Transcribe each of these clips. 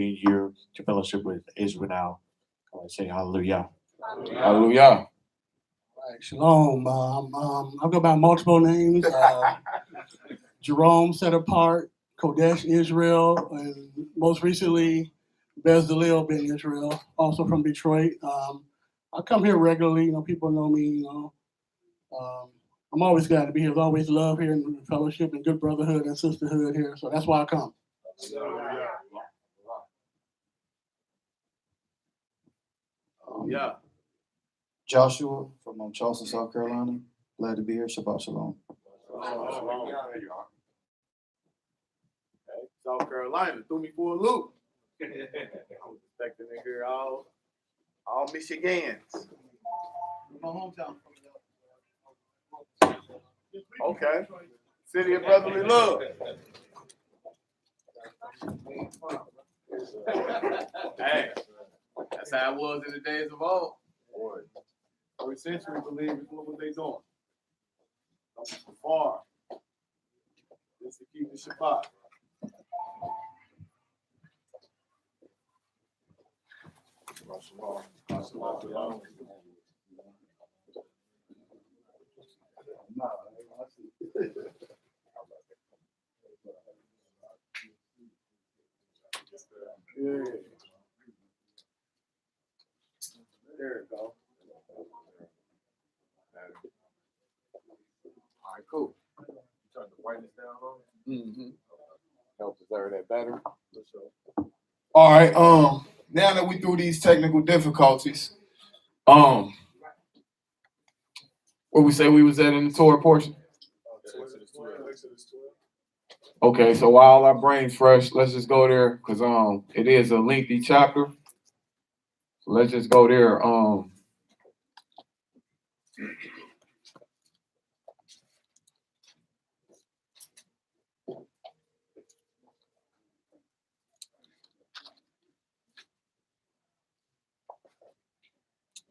being here to fellowship with Israelnoww. Say hallelujah. Hallelujah. Right, shalom. I go by multiple names. Jerome, set apart, Kodesh, Israel, and most recently, Bezalel ben Israel, also from Detroit. I come here regularly. People know me. I'm always glad to be here. There's always love here and fellowship and good brotherhood and sisterhood here. So that's why I come. Yeah. Joshua from Charleston, South Carolina. Glad to be here. Shabbat shalom. South Carolina threw me for a loop. I was expecting to hear all Michigans. My hometown. Okay. City of brotherly love. Hey, that's how it was in the days of old. Boy, first century believers, look what they doing. Coming from far. Just to keep the Shabbat. Yeah. There it go. All right, cool. Turn the brightness down on it. Mm-hmm. Help preserve that battery. All right. Now that we through these technical difficulties, what we say we was at in the Torah portion? Okay, so while our brain's fresh, let's just go there because it is a lengthy chapter. So let's just go there.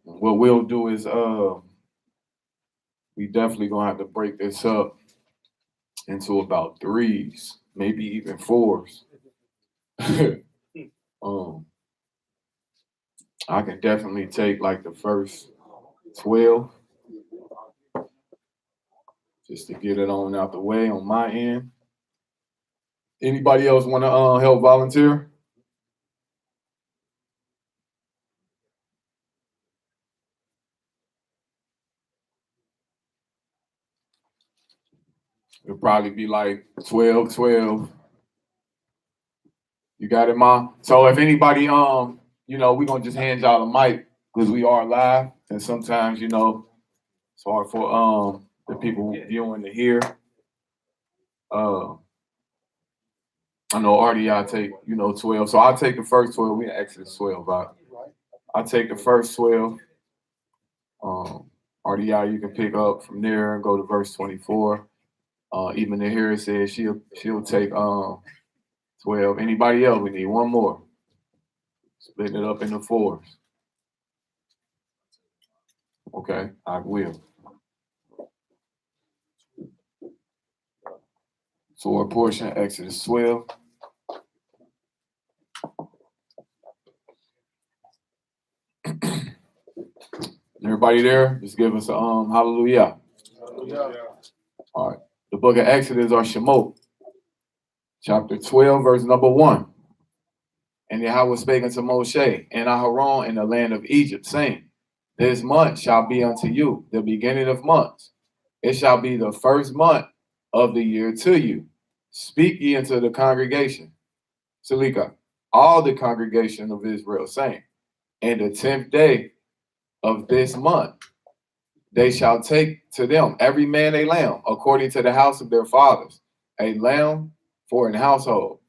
What we'll do is we definitely gonna have to break this up into about threes, maybe even fours. I can definitely take like the first 12 just to get it on out the way on my end. Anybody else want to help volunteer? It'll probably be like 12, 12. You got it, Ma? So if anybody, we're gonna just hand y'all the mic because we are live, and sometimes, it's hard for the people viewing to hear. I know RDI take, 12. So I'll take the first 12. We in Exodus 12, right? I'll take the first 12. RDI, you can pick up from there and go to verse 24. Even in here it says she'll take 12. Anybody else? We need one more. Split it up into fours. Okay, I will. So our portion, Exodus 12. Everybody there? Just give us a hallelujah. Hallelujah. All right. The book of Exodus or Shemot, chapter 12, verse number 1. And Yahweh spake unto Moshe and Aharon in the land of Egypt, saying, this month shall be unto you the beginning of months. It shall be the first month of the year to you. Speak ye unto the congregation, Salika, all the congregation of Israel, saying, and the 10th day of this month, they shall take to them every man a lamb, according to the house of their fathers, a lamb for an household.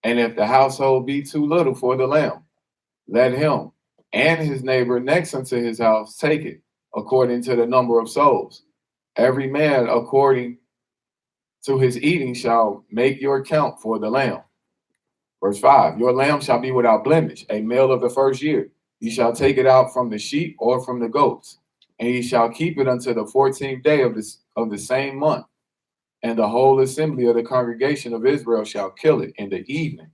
And if the household be too little for the lamb, let him and his neighbor next unto his house take it, according to the number of souls. Every man according to his eating shall make your count for the lamb. Verse 5, your lamb shall be without blemish, a male of the first year. You shall take it out from the sheep or from the goats, and ye shall keep it until the 14th day of the same month. And the whole assembly of the congregation of Israel shall kill it in the evening.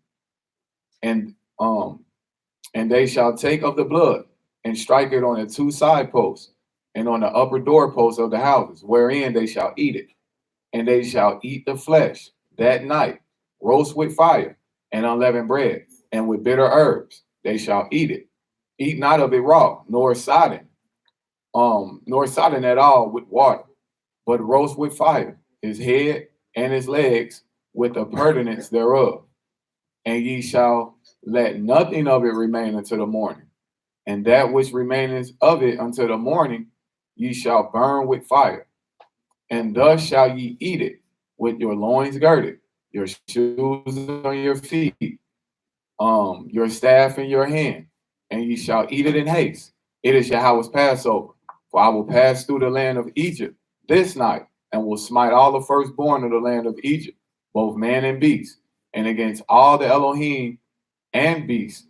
And And they shall take of the blood and strike it on the two side posts and on the upper doorposts of the houses, wherein they shall eat it. And they shall eat the flesh that night, roast with fire and unleavened bread, and with bitter herbs they shall eat it. Eat not of it raw, nor sodden at all with water, but roast with fire his head and his legs with the purtenance thereof. And ye shall let nothing of it remain until the morning. And that which remaineth of it until the morning ye shall burn with fire. And thus shall ye eat it, with your loins girded, your shoes on your feet, your staff in your hand, and ye shall eat it in haste. It is Yahweh's Passover. For I will pass through the land of Egypt this night, and will smite all the firstborn of the land of Egypt, both man and beast, and against all the Elohim and beast.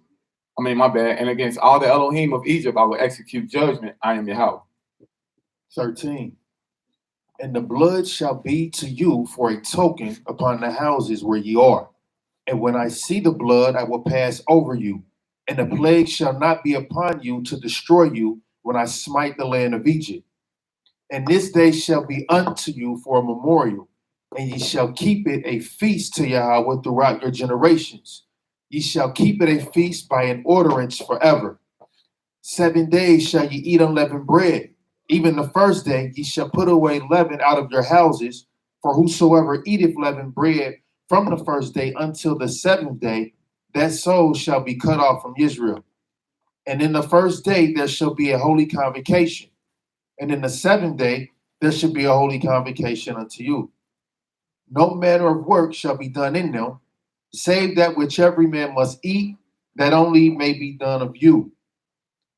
And against all the Elohim of Egypt I will execute judgment. I am Yahweh. 13. And the blood shall be to you for a token upon the houses where ye are. And when I see the blood, I will pass over you, and the plague shall not be upon you to destroy you when I smite the land of Egypt. And this day shall be unto you for a memorial, and ye shall keep it a feast to Yahweh throughout your generations. Ye shall keep it a feast by an ordinance forever. 7 days shall ye eat unleavened bread. Even the first day ye shall put away leaven out of your houses, for whosoever eateth leavened bread from the first day until the seventh day, that soul shall be cut off from Israel. And in the first day there shall be a holy convocation, and in the seventh day there shall be a holy convocation unto you. No manner of work shall be done in them, save that which every man must eat, that only may be done of you.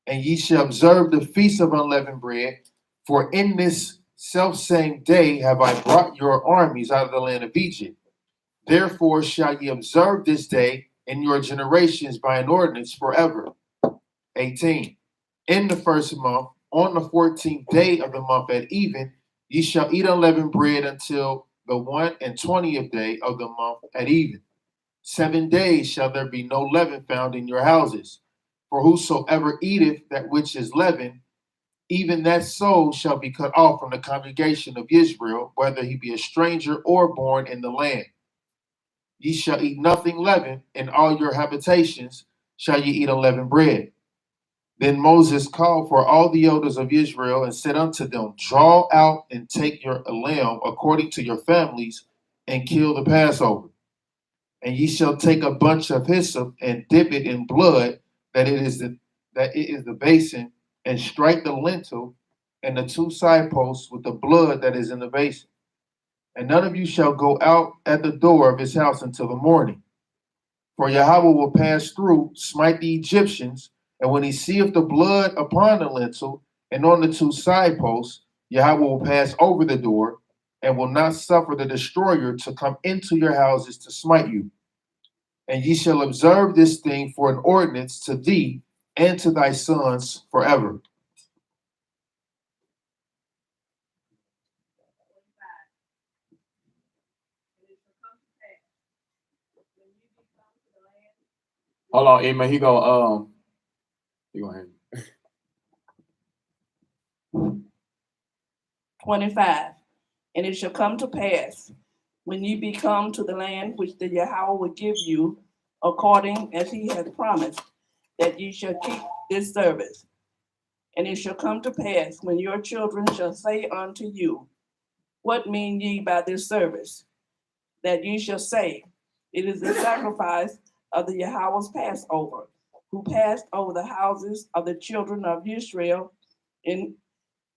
And ye shall observe the feast of unleavened bread, for in this selfsame day have I brought your armies out of the land of Egypt. Therefore shall ye observe this day in your generations by an ordinance forever. 18. In the first month, on the 14th day of the month at even, ye shall eat unleavened bread until the 21st day of the month at even. 7 days shall there be no leaven found in your houses. For whosoever eateth that which is leavened, even that soul shall be cut off from the congregation of Israel, whether he be a stranger or born in the land. Ye shall eat nothing leavened, in all your habitations shall ye eat unleavened bread. Then Moses called for all the elders of Israel and said unto them, draw out and take your lamb according to your families, and kill the Passover. And ye shall take a bunch of hyssop and dip it in blood, that it is the basin, and strike the lintel and the two side posts with the blood that is in the basin. And none of you shall go out at the door of his house until the morning. For Yahweh will pass through, smite the Egyptians, and when he seeth the blood upon the lintel and on the two side posts, Yahweh will pass over the door, and will not suffer the destroyer to come into your houses to smite you. And ye shall observe this thing for an ordinance to thee and to thy sons forever. Hold on, Emma. He gonna 25. And it shall come to pass, when ye be come to the land which the Yahweh will give you, according as he hath promised, that ye shall keep this service. And it shall come to pass, when your children shall say unto you, what mean ye by this service? That ye shall say, it is the sacrifice of the Yahweh's Passover, who passed over the houses of the children of Israel in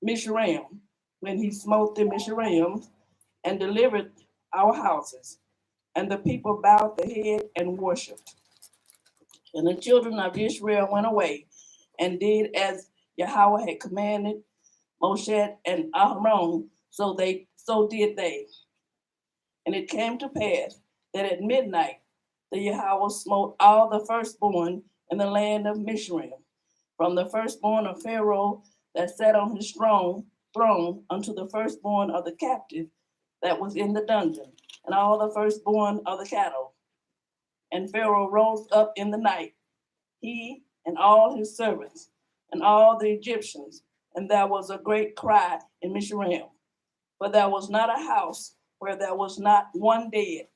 Mizraim, when he smote the Mizraim and delivered our houses. And the people bowed their head and worshipped. And the children of Israel went away and did as Yahweh had commanded Moshe and Aaron, so did they. And it came to pass that at midnight the Yahweh smote all the firstborn in the land of Mizraim, from the firstborn of Pharaoh that sat on his throne unto the firstborn of the captive that was in the dungeon, and all the firstborn of the cattle. And Pharaoh rose up in the night he and all his servants, and all the Egyptians. And there was a great cry in Mizraim, for there was not a house where there was not one dead.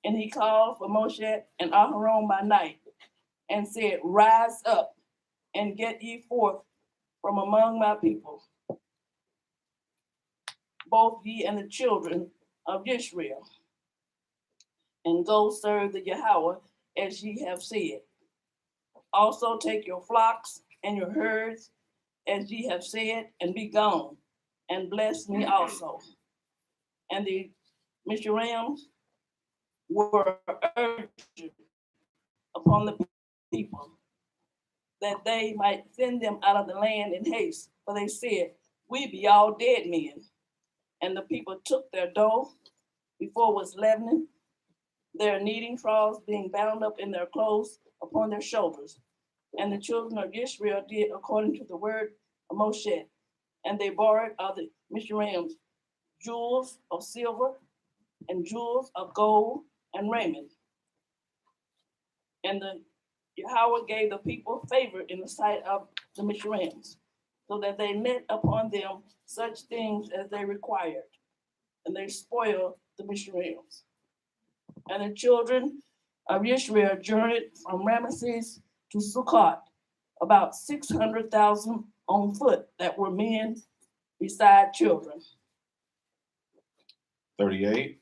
And he called for Moshe and Aharon by night, and said, Rise up, and get ye forth from among my people, both ye and the children of Israel, and go serve the Yahweh as ye have said. Also take your flocks and your herds as ye have said, and be gone, and bless me also. And the Mizraim were urgent upon the people, that they might send them out of the land in haste. For they said, We be all dead men. And the people took their dough before it was leavening, their kneading troughs being bound up in their clothes upon their shoulders. And the children of Israel did according to the word of Moshe. And they borrowed of the Mizraim's jewels of silver and jewels of gold and raiment. And the Yahweh gave the people favor in the sight of the Mizraimites, so that they met upon them such things as they required, and they spoiled the Mizraimites. And the children of Israel journeyed from Ramesses to Sukkot, about 600,000 on foot that were men beside children. 38.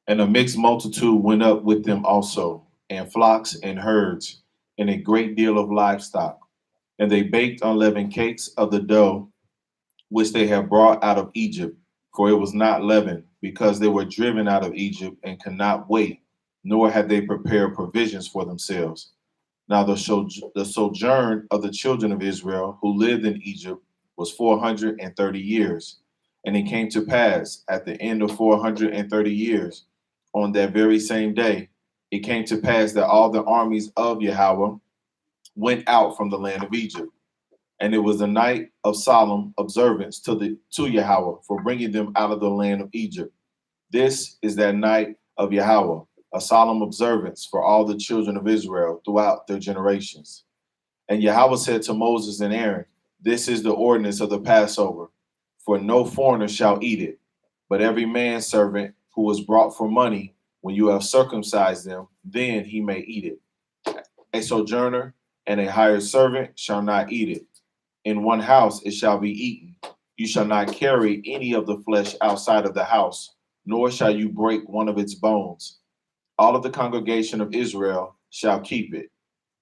And a mixed multitude went up with them also, and flocks and herds, and a great deal of livestock. And they baked unleavened cakes of the dough which they had brought out of Egypt, for it was not leavened, because they were driven out of Egypt and could not wait, nor had they prepared provisions for themselves. Now the sojourn of the children of Israel who lived in Egypt was 430 years. And it came to pass at the end of 430 years, on that very same day, it came to pass that all the armies of Yahweh went out from the land of Egypt. And it was a night of solemn observance to Yahweh for bringing them out of the land of Egypt. This is that night of Yahweh, a solemn observance for all the children of Israel throughout their generations. And Yahweh said to Moses and Aaron, This is the ordinance of the Passover, for no foreigner shall eat it, but every manservant who was brought for money, when you have circumcised them, then he may eat it. A sojourner and a hired servant shall not eat it. In one house it shall be eaten. You shall not carry any of the flesh outside of the house, nor shall you break one of its bones. All of the congregation of Israel shall keep it.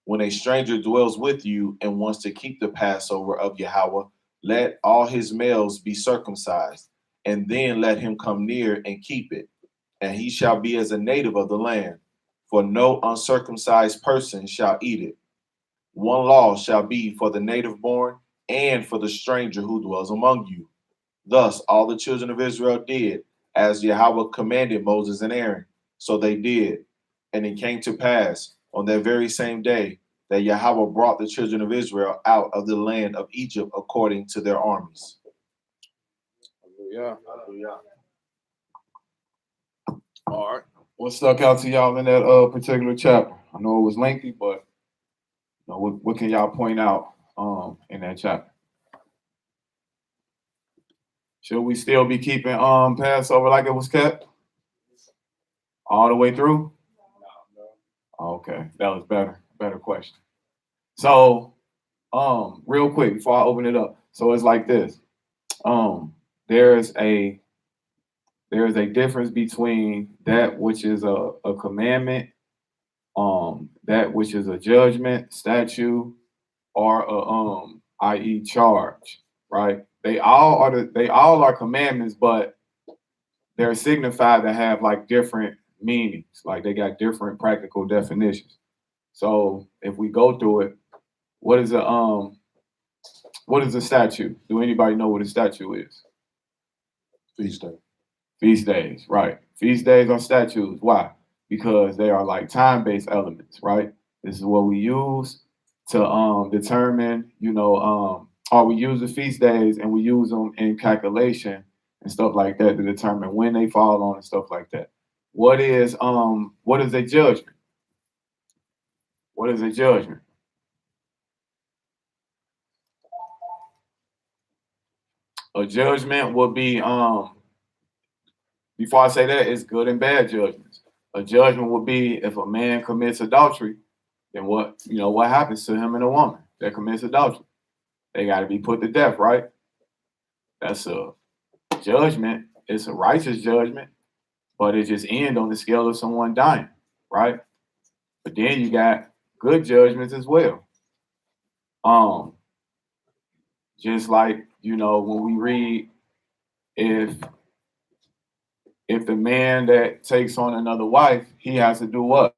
When a stranger dwells with you and wants to keep the Passover of Yahweh, let all his males be circumcised, and then let him come near and keep it. And he shall be as a native of the land, for no uncircumcised person shall eat it. One law shall be for the native born and for the stranger who dwells among you. Thus all the children of Israel did as Yahweh commanded Moses and Aaron. So they did. And it came to pass on that very same day that Yahweh brought the children of Israel out of the land of Egypt according to their armies. Hallelujah. Hallelujah. All right. What stuck out to y'all in that particular chapter? I know it was lengthy, but what can y'all point out in that chapter? Should we still be keeping Passover like it was kept all the way through? Okay, that was better question. So, real quick before I open it up. So it's like this. There's a difference between that which is a commandment, that which is a judgment, statute, or i.e. charge, right? They all are commandments, but they're signified to have like different meanings, like they got different practical definitions. So if we go through it, what is a statute? Do anybody know what a statute is? Feast day. Feast days, right? Feast days are statutes. Why? Because they are like time-based elements, right? This is what we use to determine, or we use the feast days and we use them in calculation and stuff like that to determine when they fall on and stuff like that. What is a judgment? What is a judgment? A judgment will be, before I say that, it's good and bad judgments. A judgment will be if a man commits adultery, then what happens to him and a woman that commits adultery? They got to be put to death, right? That's a judgment. It's a righteous judgment, but it just ends on the scale of someone dying, right? But then you got good judgments as well. Just like, when we read, if the man that takes on another wife, he has to do what?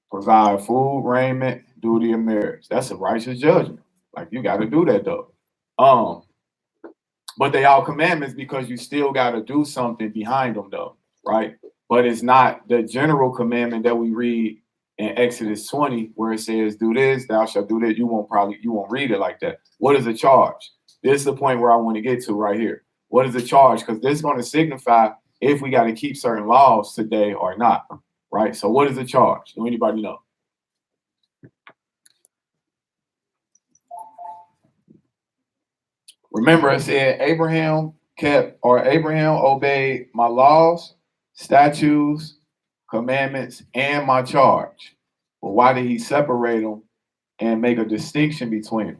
Provide food, raiment, duty of marriage. That's a righteous judgment. Like, you got to do that though. But they all commandments because you still got to do something behind them though, right? But it's not the general commandment that we read in Exodus 20 where it says, do this, thou shalt do this. You won't read it like that. What is the charge? This is the point where I want to get to right here. What is the charge? Because this is going to signify if we got to keep certain laws today or not, right? So what is the charge? Do anybody know? Remember, it said Abraham obeyed my laws, statutes, commandments, and my charge. But why did he separate them and make a distinction between them?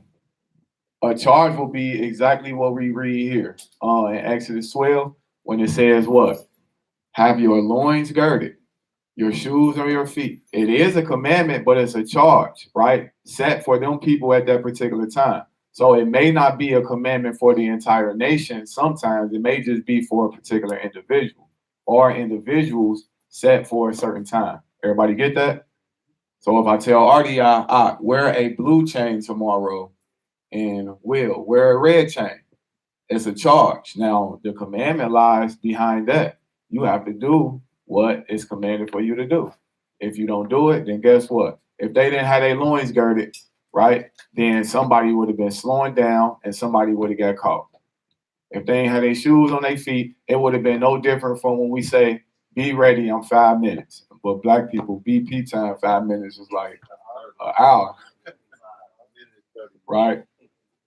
A charge will be exactly what we read here in Exodus 12 when it says what? Have your loins girded, your shoes on your feet. It is a commandment, but it's a charge, right? Set for them people at that particular time. So it may not be a commandment for the entire nation. Sometimes it may just be for a particular individual or individuals set for a certain time. Everybody get that? So if I tell Artie, I wear a blue chain tomorrow and Will wear a red chain, it's a charge. Now, the commandment lies behind that. You have to do what is commanded for you to do. If you don't do it, then guess what? If they didn't have their loins girded, right, then somebody would have been slowing down and somebody would have got caught. If they ain't had their shoes on their feet, it would have been no different from when we say, be ready in 5 minutes. But black people, BP time, 5 minutes is like an hour, right?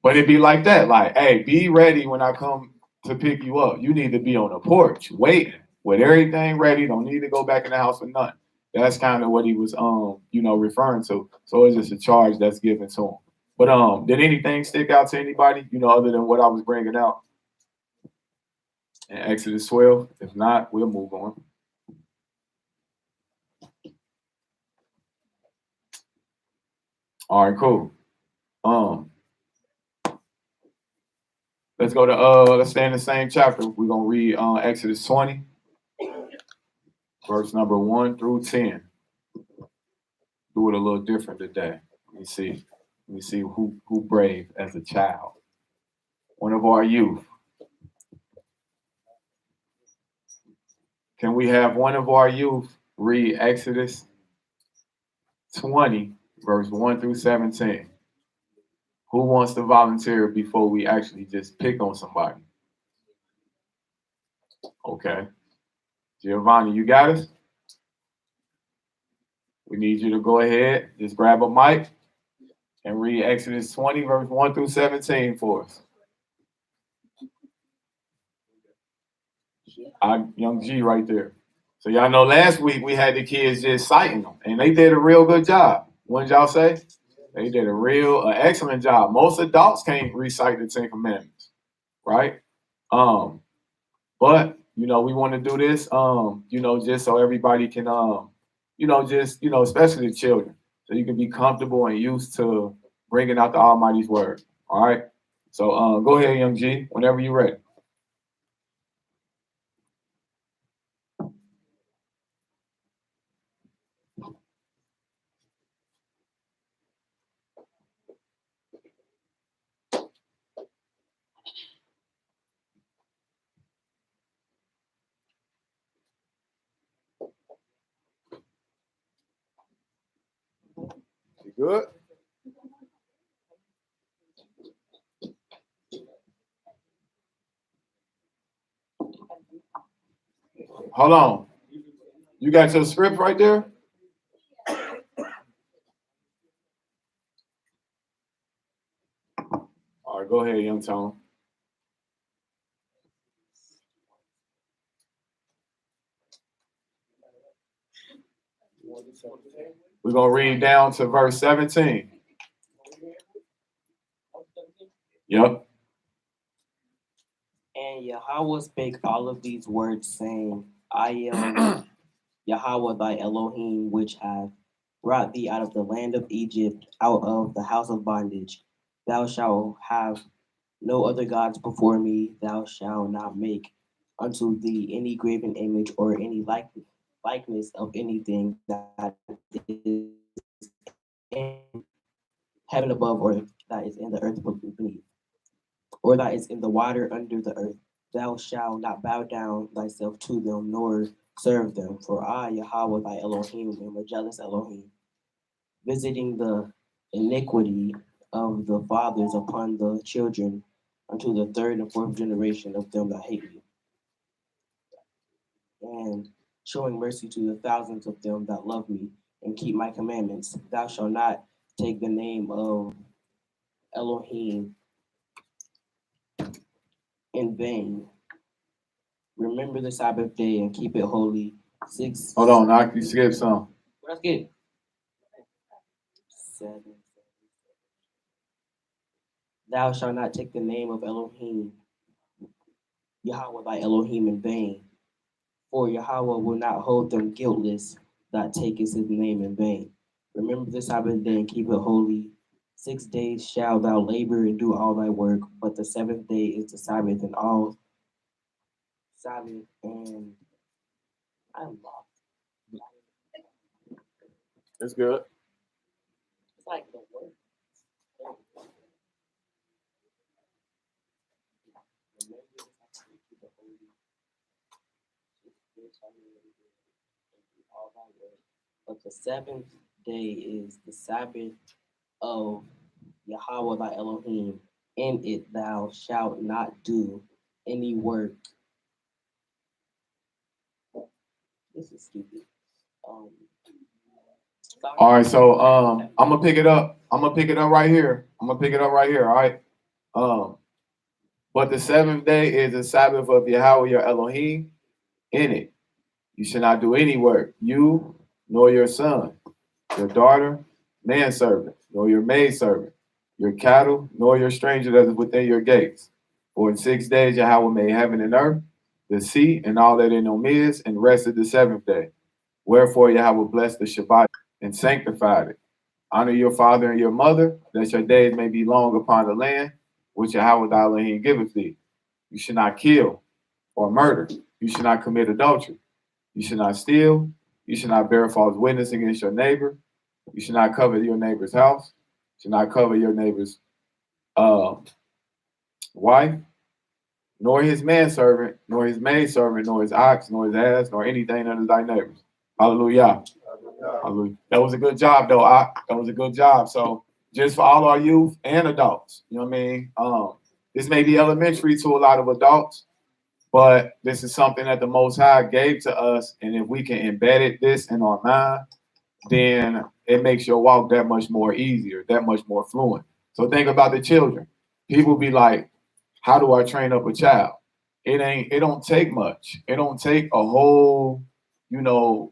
But it'd be like that, like, hey, be ready when I come to pick you up. You need to be on the porch waiting with everything ready. Don't need to go back in the house for nothing. That's kind of what he was, referring to. So it's just a charge that's given to him. But did anything stick out to anybody, other than what I was bringing out in Exodus 12? If not, we'll move on. All right, cool. Let's go to let's stay in the same chapter. We're gonna read Exodus 20, verse number 1 through 10. Do it a little different today. Let me see who brave as a child. One of our youth. Can we have one of our youth read Exodus 20, verse 1 through 17? Who wants to volunteer before we actually just pick on somebody? Okay. Giovanni, you got us? We need you to go ahead, just grab a mic and read Exodus 20, verse 1 through 17 for us. Young G right there. So y'all know last week we had the kids just citing them, and they did a real good job. What did y'all say? They did an excellent job. Most adults can't recite the 10 Commandments, right? But we want to do this, just so everybody can, especially the children, so you can be comfortable and used to bringing out the Almighty's word. All right. So go ahead, Young G, whenever you're ready. You good? Hold on. You got your script right there? right, go ahead, young Tone. We're going to read down to verse 17. Yep. And Yahweh spake all of these words, saying, I am Yahweh thy Elohim, which hath brought thee out of the land of Egypt, out of the house of bondage. Thou shalt have no other gods before me. Thou shalt not make unto thee any graven image or any likeness of anything that is in heaven above, or that is in the earth beneath, or that is in the water under the earth. Thou shalt not bow down thyself to them, nor serve them. For I, Yahweh thy Elohim, am a jealous Elohim, visiting the iniquity of the fathers upon the children unto the third and fourth generation of them that hate me, and showing mercy to the thousands of them that love me and keep my commandments. Thou shalt not take the name of Elohim in vain. Remember the Sabbath day and keep it holy. Hold on, Knock, you skipped some. Let's get 7. Thou shalt not take the name of Elohim, Yahweh thy Elohim, in vain. For Yahweh will not hold them guiltless that taketh his name in vain. Remember the Sabbath day and keep it holy. 6 days shalt thou labor and do all thy work, but the seventh day is the Sabbath, and all Sabbath, and I'm lost. That's good. It's like the word. But the seventh day is the Sabbath of Yahweh thy Elohim. In it thou shalt not do any work. This is stupid. All right, so I'm gonna pick it up. I'm gonna pick it up right here. All right. But the seventh day is the Sabbath of Yahweh your Elohim. In it you shall not do any work, you nor your son, your daughter, manservant, nor your maidservant, your cattle, nor your stranger that is within your gates. For in 6 days Yahweh made heaven and earth, the sea, and all that in them is, and rested the seventh day. Wherefore Yahweh blessed the Shabbat and sanctified it. Honor your father and your mother, that your days may be long upon the land, which Yahweh thy Elohim giveth thee. You should not kill or murder. You should not commit adultery. You should not steal. You should not bear false witness against your neighbor. You should not covet your neighbor's house. You should not covet your neighbor's wife, nor his manservant, nor his maidservant, nor his ox, nor his ass, nor anything under thy neighbors. Hallelujah. Hallelujah. That was a good job, though. That was a good job. So just for all our youth and adults, you know what I mean? This may be elementary to a lot of adults, but this is something that the Most High gave to us. And if we can embed this in our mind, then it makes your walk that much more easier, that much more fluent. So think about the children. People be like, how do I train up a child? It don't take much. It don't take a whole,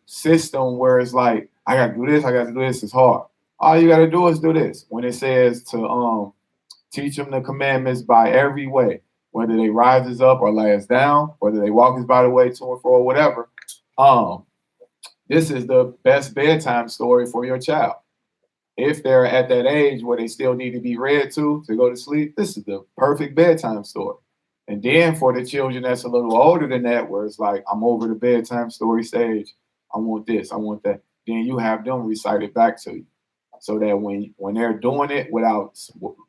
system where it's like, I gotta do this, it's hard. All you gotta do is do this. When it says to teach them the commandments by every way, whether they rises up or lays down, whether they walk by the way to and fro, whatever. This is the best bedtime story for your child. If they're at that age where they still need to be read to go to sleep, this is the perfect bedtime story. And then for the children that's a little older than that, where it's like, I'm over the bedtime story stage, I want this, I want that, then you have them recite it back to you. So that when they're doing it without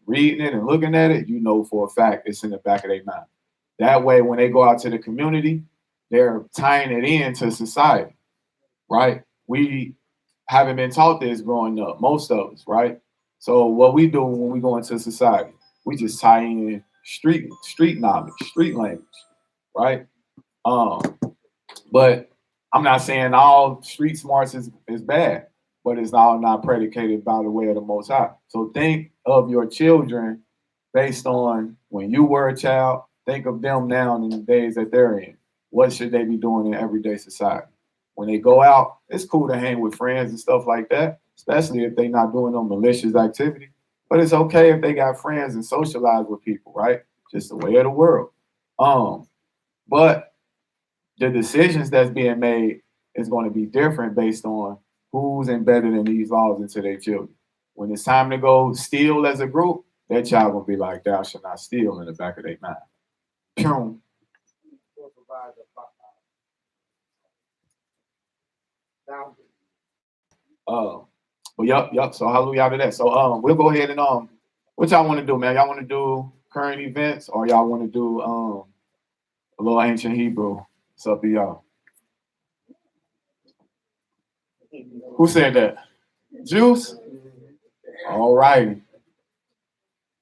reading it and looking at it, you know for a fact it's in the back of their mind. That way, when they go out to the community, they're tying it into society, right? We haven't been taught this growing up, most of us, right? So what we do when we go into society, we just tie in street knowledge, street language, right? But I'm not saying all street smarts is bad, but it's all not predicated by the way of the Most High. So think of your children based on when you were a child, think of them now in the days that they're in. What should they be doing in everyday society? When they go out, it's cool to hang with friends and stuff like that, especially if they're not doing no malicious activity. But it's okay if they got friends and socialize with people, right? Just the way of the world. But the decisions that's being made is going to be different based on who's embedded in these laws into their children. When it's time to go steal as a group, that child will be like, thou shalt not steal in the back of their mind. Pew. Well, yep. So hallelujah to that. So we'll go ahead and what y'all want to do, man? Y'all want to do current events or y'all want to do a little ancient Hebrew? It's up to y'all. Who said that? Juice? All righty.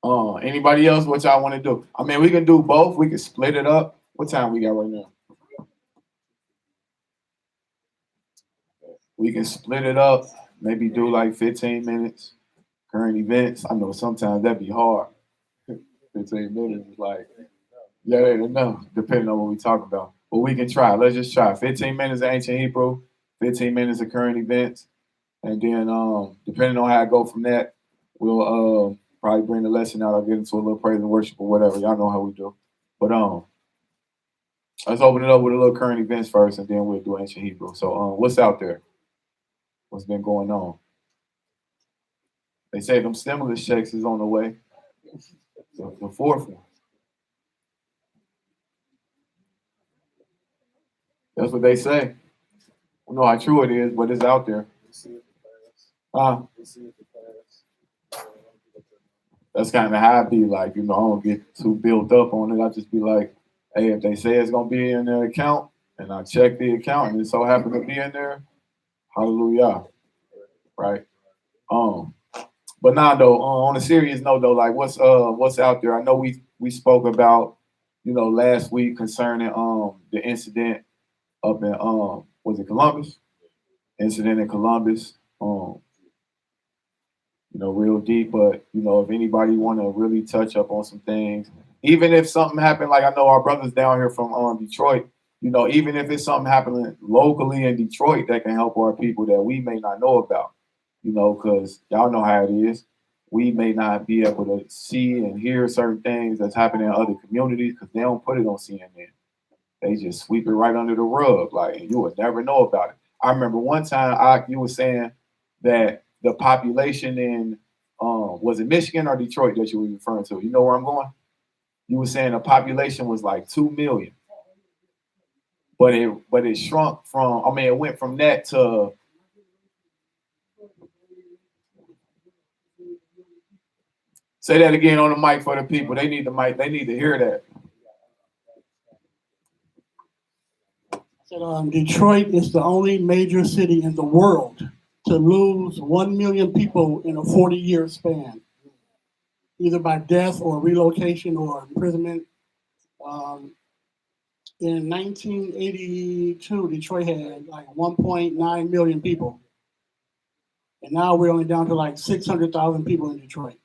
Anybody else? What y'all want to do? I mean, we can do both. We can split it up. What time we got right now? We can split it up. Maybe do like 15 minutes. Current events. I know sometimes that'd be hard. 15 minutes is like, yeah, that ain't enough, depending on what we talk about. But we can try. Let's just try. 15 minutes of ancient Hebrew, 15 minutes of current events. And then depending on how I go from that, we'll probably bring the lesson out. I'll get into a little praise and worship or whatever. Y'all know how we do. But let's open it up with a little current events first, and then we'll do ancient Hebrew. So what's out there? What's been going on? They say them stimulus checks is on the way. The fourth one. That's what they say. I don't know how true it is, but it's out there. That's kind of how I be like, I don't get too built up on it. I just be like, hey, if they say it's gonna be in their account, and I check the account, and it so happened to be in there, hallelujah, right? But nah, though, on a serious note, though, like what's out there? I know we spoke about, last week concerning the incident up in was it Columbus? Incident in Columbus. Real deep, but if anybody want to really touch up on some things, even if something happened, like I know our brothers down here from Detroit, even if it's something happening locally in Detroit that can help our people that we may not know about, because y'all know how it is. We may not be able to see and hear certain things that's happening in other communities because they don't put it on CNN. They just sweep it right under the rug, like, and you would never know about it. I remember one time, you were saying that the population in, was it Michigan or Detroit that you were referring to? You know where I'm going? You were saying the population was like 2 million. But it shrunk from, it went from that to, say that again on the mic for the people. They need the mic. They need to hear that. Detroit is the only major city in the world to lose 1 million people in a 40-year span, either by death or relocation or imprisonment. In 1982, Detroit had like 1.9 million people. And now we're only down to like 600,000 people in Detroit.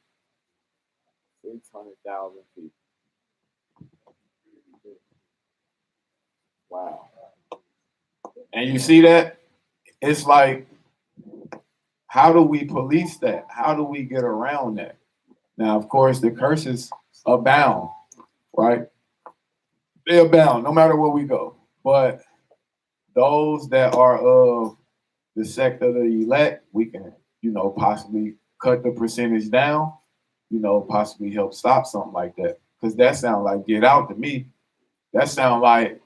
600,000 people. Wow. And you see that? It's like, how do we police that? How do we get around that? Now, of course, the curses abound, right? They abound no matter where we go. But those that are of the sect of the elect, we can, possibly cut the percentage down, possibly help stop something like that. Because that sounds like get out to me. That sounds like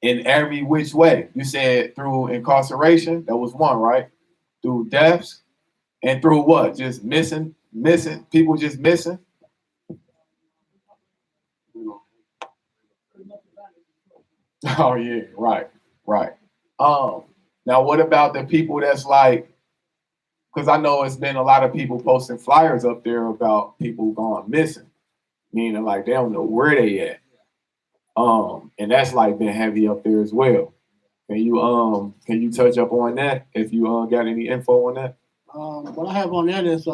in every which way. You said through incarceration, that was one, right? Through deaths, and through what? Just missing, people just missing. Oh yeah, right. Now what about the people that's like, because I know it's been a lot of people posting flyers up there about people going missing, meaning like they don't know where they at. And that's like been heavy up there as well. Can you touch up on that if you got any info on that? What I have on that is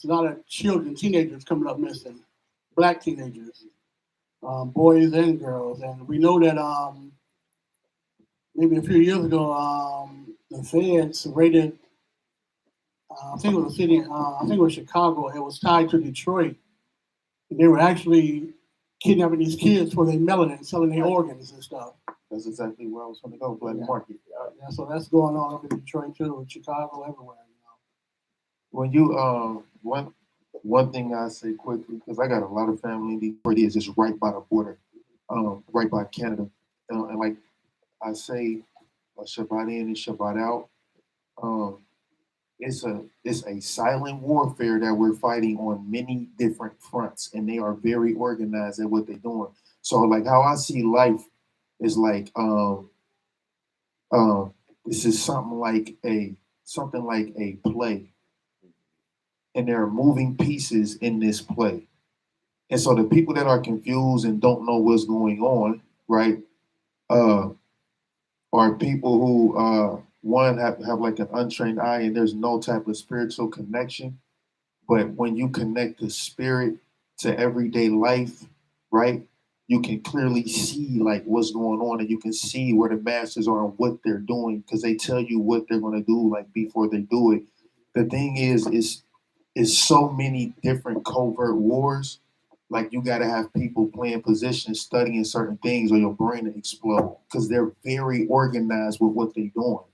a lot of children, teenagers coming up missing, black teenagers, boys and girls. And we know that maybe a few years ago, the feds raided, I think it was a city, I think it was Chicago. It was tied to Detroit. They were actually kidnapping these kids for their melanin, selling their organs and stuff. That's exactly where I was going to go, black market. Yeah, so that's going on up in Detroit too, in Chicago, everywhere. When you one thing I say quickly, because I got a lot of family in Detroit, is just right by the border, right by Canada, and like I say, Shabbat in and Shabbat out. It's a silent warfare that we're fighting on many different fronts, and they are very organized at what they're doing. So like how I see life is like this is something like a play, and there are moving pieces in this play. And so the people that are confused and don't know what's going on, right, are people who one have like an untrained eye, and there's no type of spiritual connection. But when you connect the spirit to everyday life, right, you can clearly see like what's going on, and you can see where the masters are and what they're doing, because they tell you what they're going to do like before they do it. The thing is so many different covert wars. Like you got to have people playing positions, studying certain things, or your brain will explode, because they're very organized with what they're doing.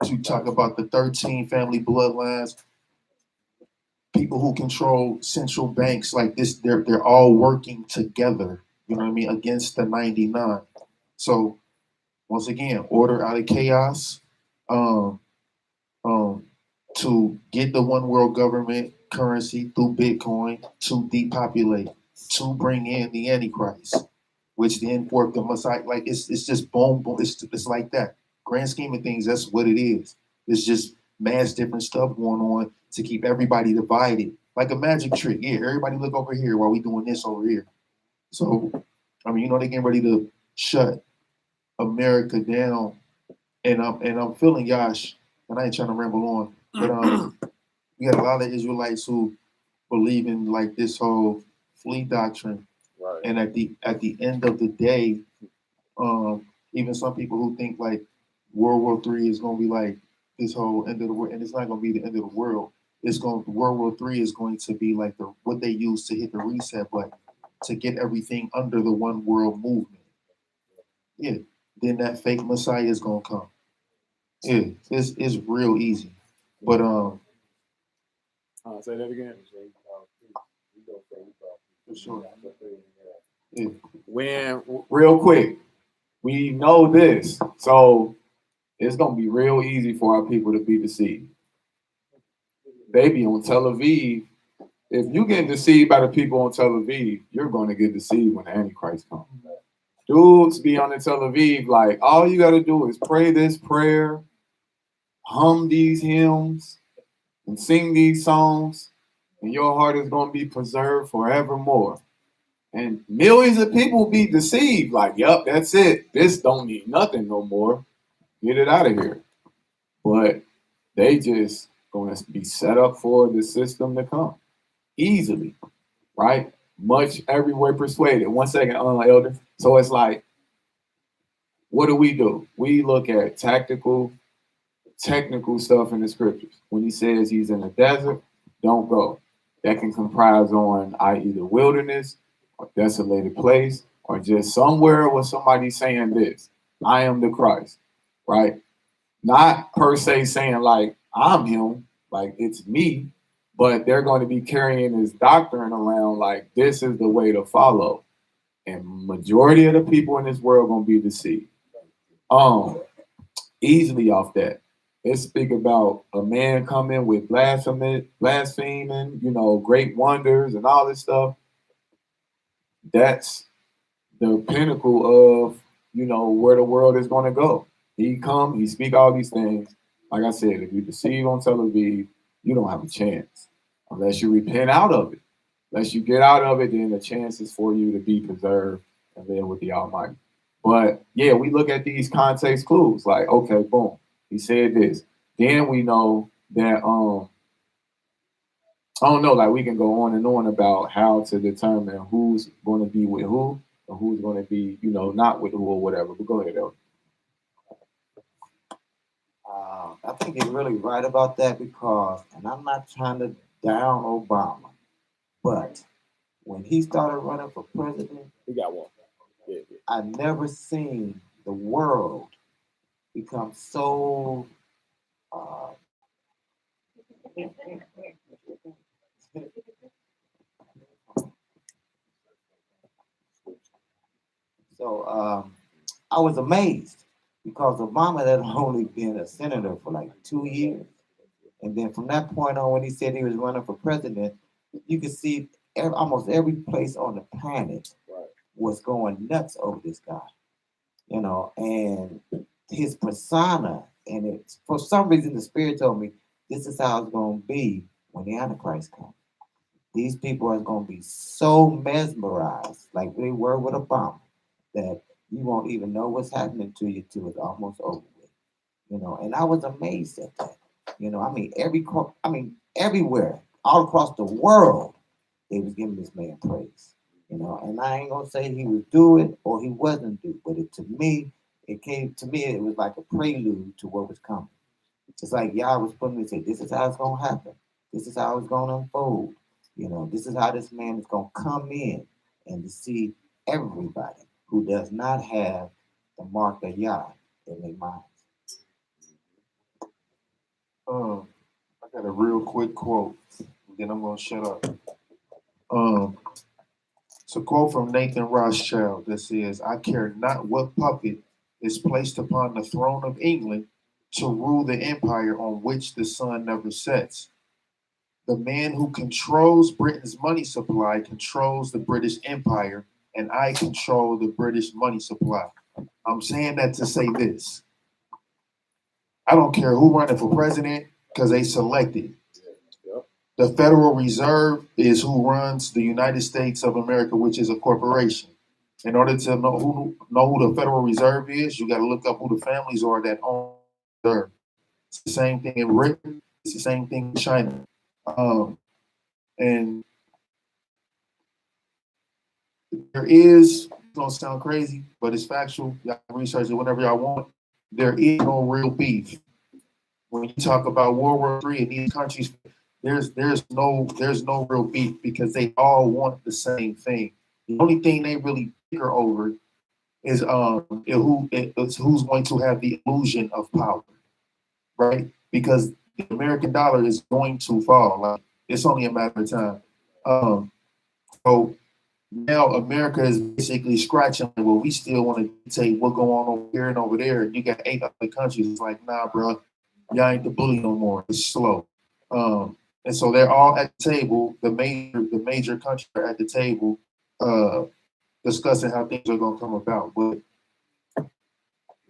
You talk about the 13 family bloodlines, people who control central banks like this, they're all working together, you know what I mean, against the 99. So once again, order out of chaos, to get the one world government currency through Bitcoin, to depopulate, to bring in the Antichrist, which then forth the Messiah. Like it's just boom, boom. It's like that. Grand scheme of things, that's what it is. It's just mass different stuff going on to keep everybody divided, like a magic trick. Yeah, everybody look over here while we doing this over here. So, I mean, you know, they getting ready to shut America down, and I'm feeling Yash, and I ain't trying to ramble on, but we got a lot of Israelites who believe in like this whole flea doctrine, Right. and at the end of the day, even some people who think like World War III is going to be like this whole end of the world, and it's not going to be the end of the world. World War III is going to be like what they use to hit the reset button to get everything under the one world movement. Yeah, then that fake Messiah is going to come. Yeah, it's real easy, but Say that again. for sure. When real quick, we know this, so it's gonna be real easy for our people to be deceived. They be on Tel Aviv. If you get deceived by the people on Tel Aviv, you're gonna get deceived when the Antichrist comes. Dudes be on the Tel Aviv like, all you gotta do is pray this prayer, hum these hymns, and sing these songs, and your heart is gonna be preserved forevermore. And millions of people be deceived, like, yup, that's it. This don't need nothing no more. Get it out of here. But they just gonna be set up for the system to come easily, right? Much everywhere persuaded. 1 second, Elder. So it's like, what do? We look at technical stuff in the scriptures. When he says he's in the desert, don't go. That can comprise on i.e. the wilderness, or desolated place, or just somewhere where somebody's saying this, I am the Christ, right? Not per se saying like, I'm him, like it's me, but they're going to be carrying this doctrine around like this is the way to follow. And majority of the people in this world going to be deceived. Easily off that. Let's speak about a man coming with blaspheming, great wonders and all this stuff. That's the pinnacle of, where the world is going to go. He come, he speak all these things. Like I said, if you deceive on Tel Aviv, you don't have a chance unless you repent out of it. Unless you get out of it, then the chance is for you to be preserved and live with the Almighty. But yeah, we look at these context clues like, okay, boom, he said this. Then we know that I don't know, like we can go on and on about how to determine who's going to be with who or who's going to be, not with who or whatever. But go ahead, Elder. I think you're really right about that because, and I'm not trying to down Obama, but when he started running for president, We got one. Yeah. I never seen the world become so I was amazed because Obama had only been a senator for like 2 years. And then from that point on, when he said he was running for president, you could see almost every place on the planet was going nuts over this guy, and his persona. And it, for some reason, the Spirit told me this is how it's going to be when the Antichrist comes. These people are going to be so mesmerized, like they were with Obama, that you won't even know what's happening to you till it's almost over with. And I was amazed at that. Everywhere, all across the world, they was giving this man praise. And I ain't gonna say he was doing or he wasn't doing, but it was like a prelude to what was coming. It's like Yah was putting me, say, this is how it's gonna happen. This is how it's gonna unfold. This is how this man is gonna come in and to see everybody who does not have the mark of Yah in their minds. I got a real quick quote, then I'm gonna shut up. It's a quote from Nathan Rothschild that says, "I care not what puppet is placed upon the throne of England to rule the empire on which the sun never sets. The man who controls Britain's money supply controls the British Empire, and I control the British money supply." I'm saying that to say this. I don't care who running for president because they selected. The Federal Reserve is who runs the United States of America, which is a corporation. In order to know who the Federal Reserve is, you got to look up who the families are that own the reserve. It's the same thing in Britain. It's the same thing in China. And there is, it's gonna sound crazy, but it's factual. Y'all can research it whenever y'all want. There is no real beef. When you talk about World War III in these countries, there's no real beef because they all want the same thing. The only thing they really bicker over is who's going to have the illusion of power, right? Because the American dollar is going to fall. Like, it's only a matter of time. So now America is basically scratching. Well, we still want to say what's going on over here and over there. And you got 8 other countries. It's like, nah, bro, y'all ain't the bully no more. It's slow. And so they're all at the table. The major countries are at the table, discussing how things are going to come about. But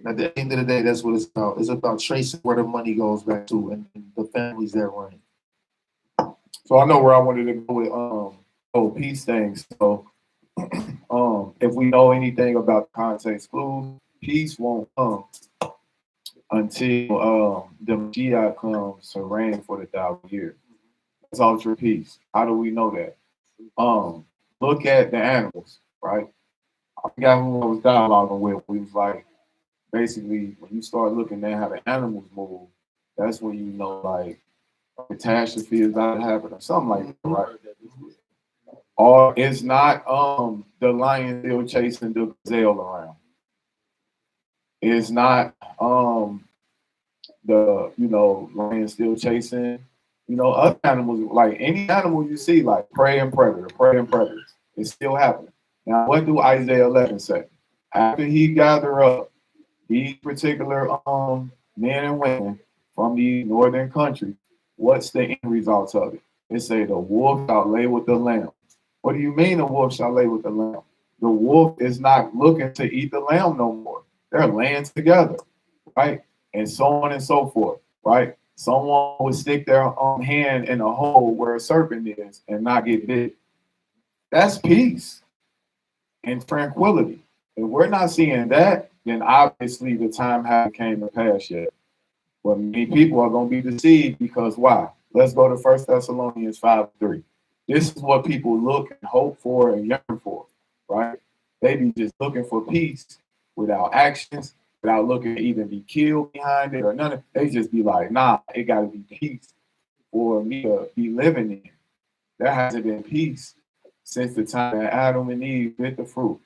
at the end of the day, that's what it's about. It's about tracing where the money goes back to and the families that run it. So I know where I wanted to go with peace things. So if we know anything about context clues, peace won't come until the Mashiach comes to reign for the 1,000 years. That's ultra peace. How do we know that? Look at the animals, right? I forgot who I was dialoguing with. We was like, basically, when you start looking at how the animals move, that's when you know, like, a catastrophe is about to happen or something like that, right? Or it's not the lion still chasing the gazelle around. It's not the lion still chasing other animals. Like any animal you see, like prey and predators. It's still happening. Now, what do Isaiah 11 say? After he gather up these particular men and women from the northern country, what's the end result of it? It say the wolf shall lay with the lamb. What do you mean the wolf shall lay with the lamb? The wolf is not looking to eat the lamb no more. They're laying together, right? And so on and so forth, right? Someone would stick their hand in a hole where a serpent is and not get bit. That's peace and tranquility. If we're not seeing that, then obviously the time hasn't came to pass yet. But many people are going to be deceived because why? Let's go to 1 Thessalonians 5:3. This is what people look and hope for and yearn for, right? They be just looking for peace without actions, without looking to even be killed behind it or nothing. They just be like, nah, it got to be peace for me to be living in. There hasn't been peace since the time that Adam and Eve bit the fruit.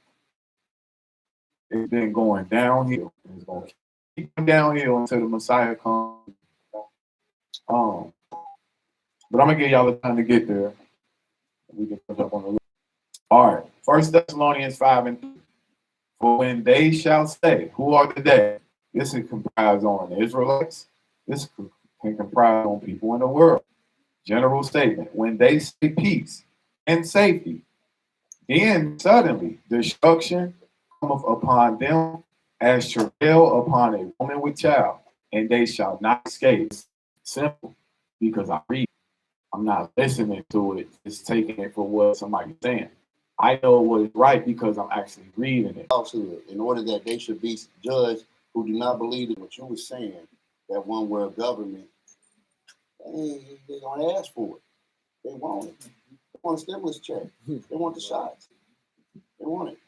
It's been going downhill. It's going to keep going downhill until the Messiah comes. But I'm going to give y'all the time to get there. We can put up on the list. All right. 1 Thessalonians 5:3. For when they shall say, who are the they? This is comprised on the Israelites. This can comprise on people in the world. General statement. When they say peace and safety, then suddenly destruction cometh upon them as travail upon a woman with child, and they shall not escape. Simple. Because I read. I'm not listening to it, just taking it for what somebody's saying. I know what is right because I'm actually reading it. Falsehood, in order that they should be judged who do not believe in what you were saying, that one world government, they're going to ask for it. They want it. They want a stimulus check. They want the shots. They want it.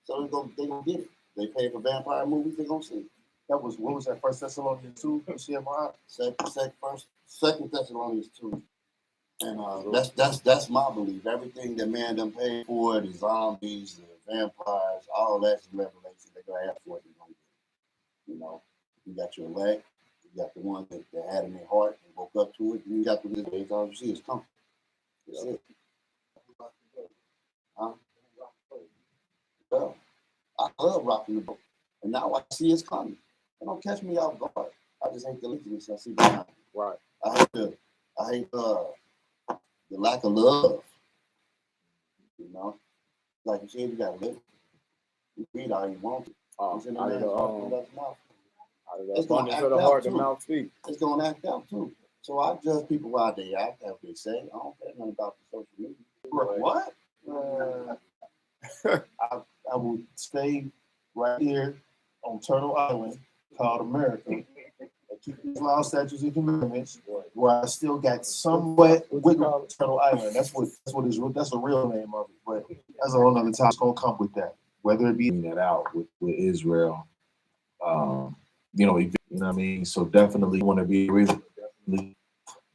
So they're going to get it. They pay for vampire movies, they're going to see it. That was, what was that, 1 Thessalonians 2? Second Thessalonians 2. And that's my belief. Everything that man done paid for, the zombies, the vampires, all that's revelation. They're going to ask for it. They're going to get it. You know, you got your elect, you got the ones that had in their heart and woke up to it, and you got the days, all you see is comfort. That's it. Well, I love rocking the boat, and now I see it's coming. They don't catch me off guard. I just hate the laziness I see behind. Right. I hate the lack of love. You know, like you said, you gotta live. You read all you want to. It's in the man's heart, that's mouth. It's gonna act out too. It's gonna act out too. So I judge people while they act, how they say. I don't care nothing about the social media. What? I will stay right here on Turtle Island, called America, and keep these laws, statutes, and commandments, where I still got somewhat wiggle Turtle Island. That's the real name of it. But that's a whole other time. It's gonna come with that. Whether it be that out with Israel, you know what I mean. So definitely want to be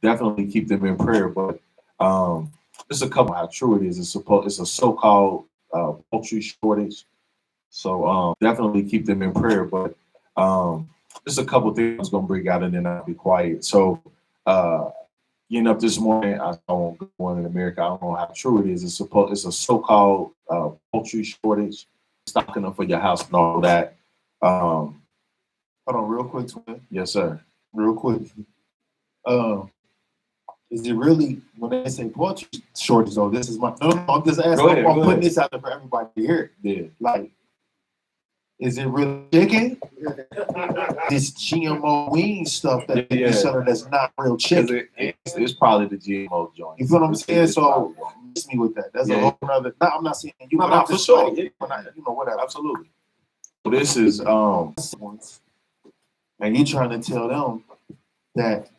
definitely keep them in prayer. But just a couple how true it is. It's a so-called poultry shortage. So definitely keep them in prayer. But just a couple things I'm gonna bring out and then I'll be quiet. So getting up this morning, I saw one in America. I don't know how true it is. It's a so-called poultry shortage, stocking up for your house and all that. Hold on, real quick, twin. Yes, sir. Real quick. Is it really, when they say poultry shortage, though, this is my, no, I'm just asking, I'm putting this out there for everybody to hear. Yeah. Like, is it really chicken? This GMO wean stuff that they selling that's not real chicken. It's probably the GMO joint. You feel what I'm saying? So, miss me with that. That's a whole nother, I'm not saying you, but I'm for sure. You know, whatever. Absolutely. So this is, and you trying to tell them that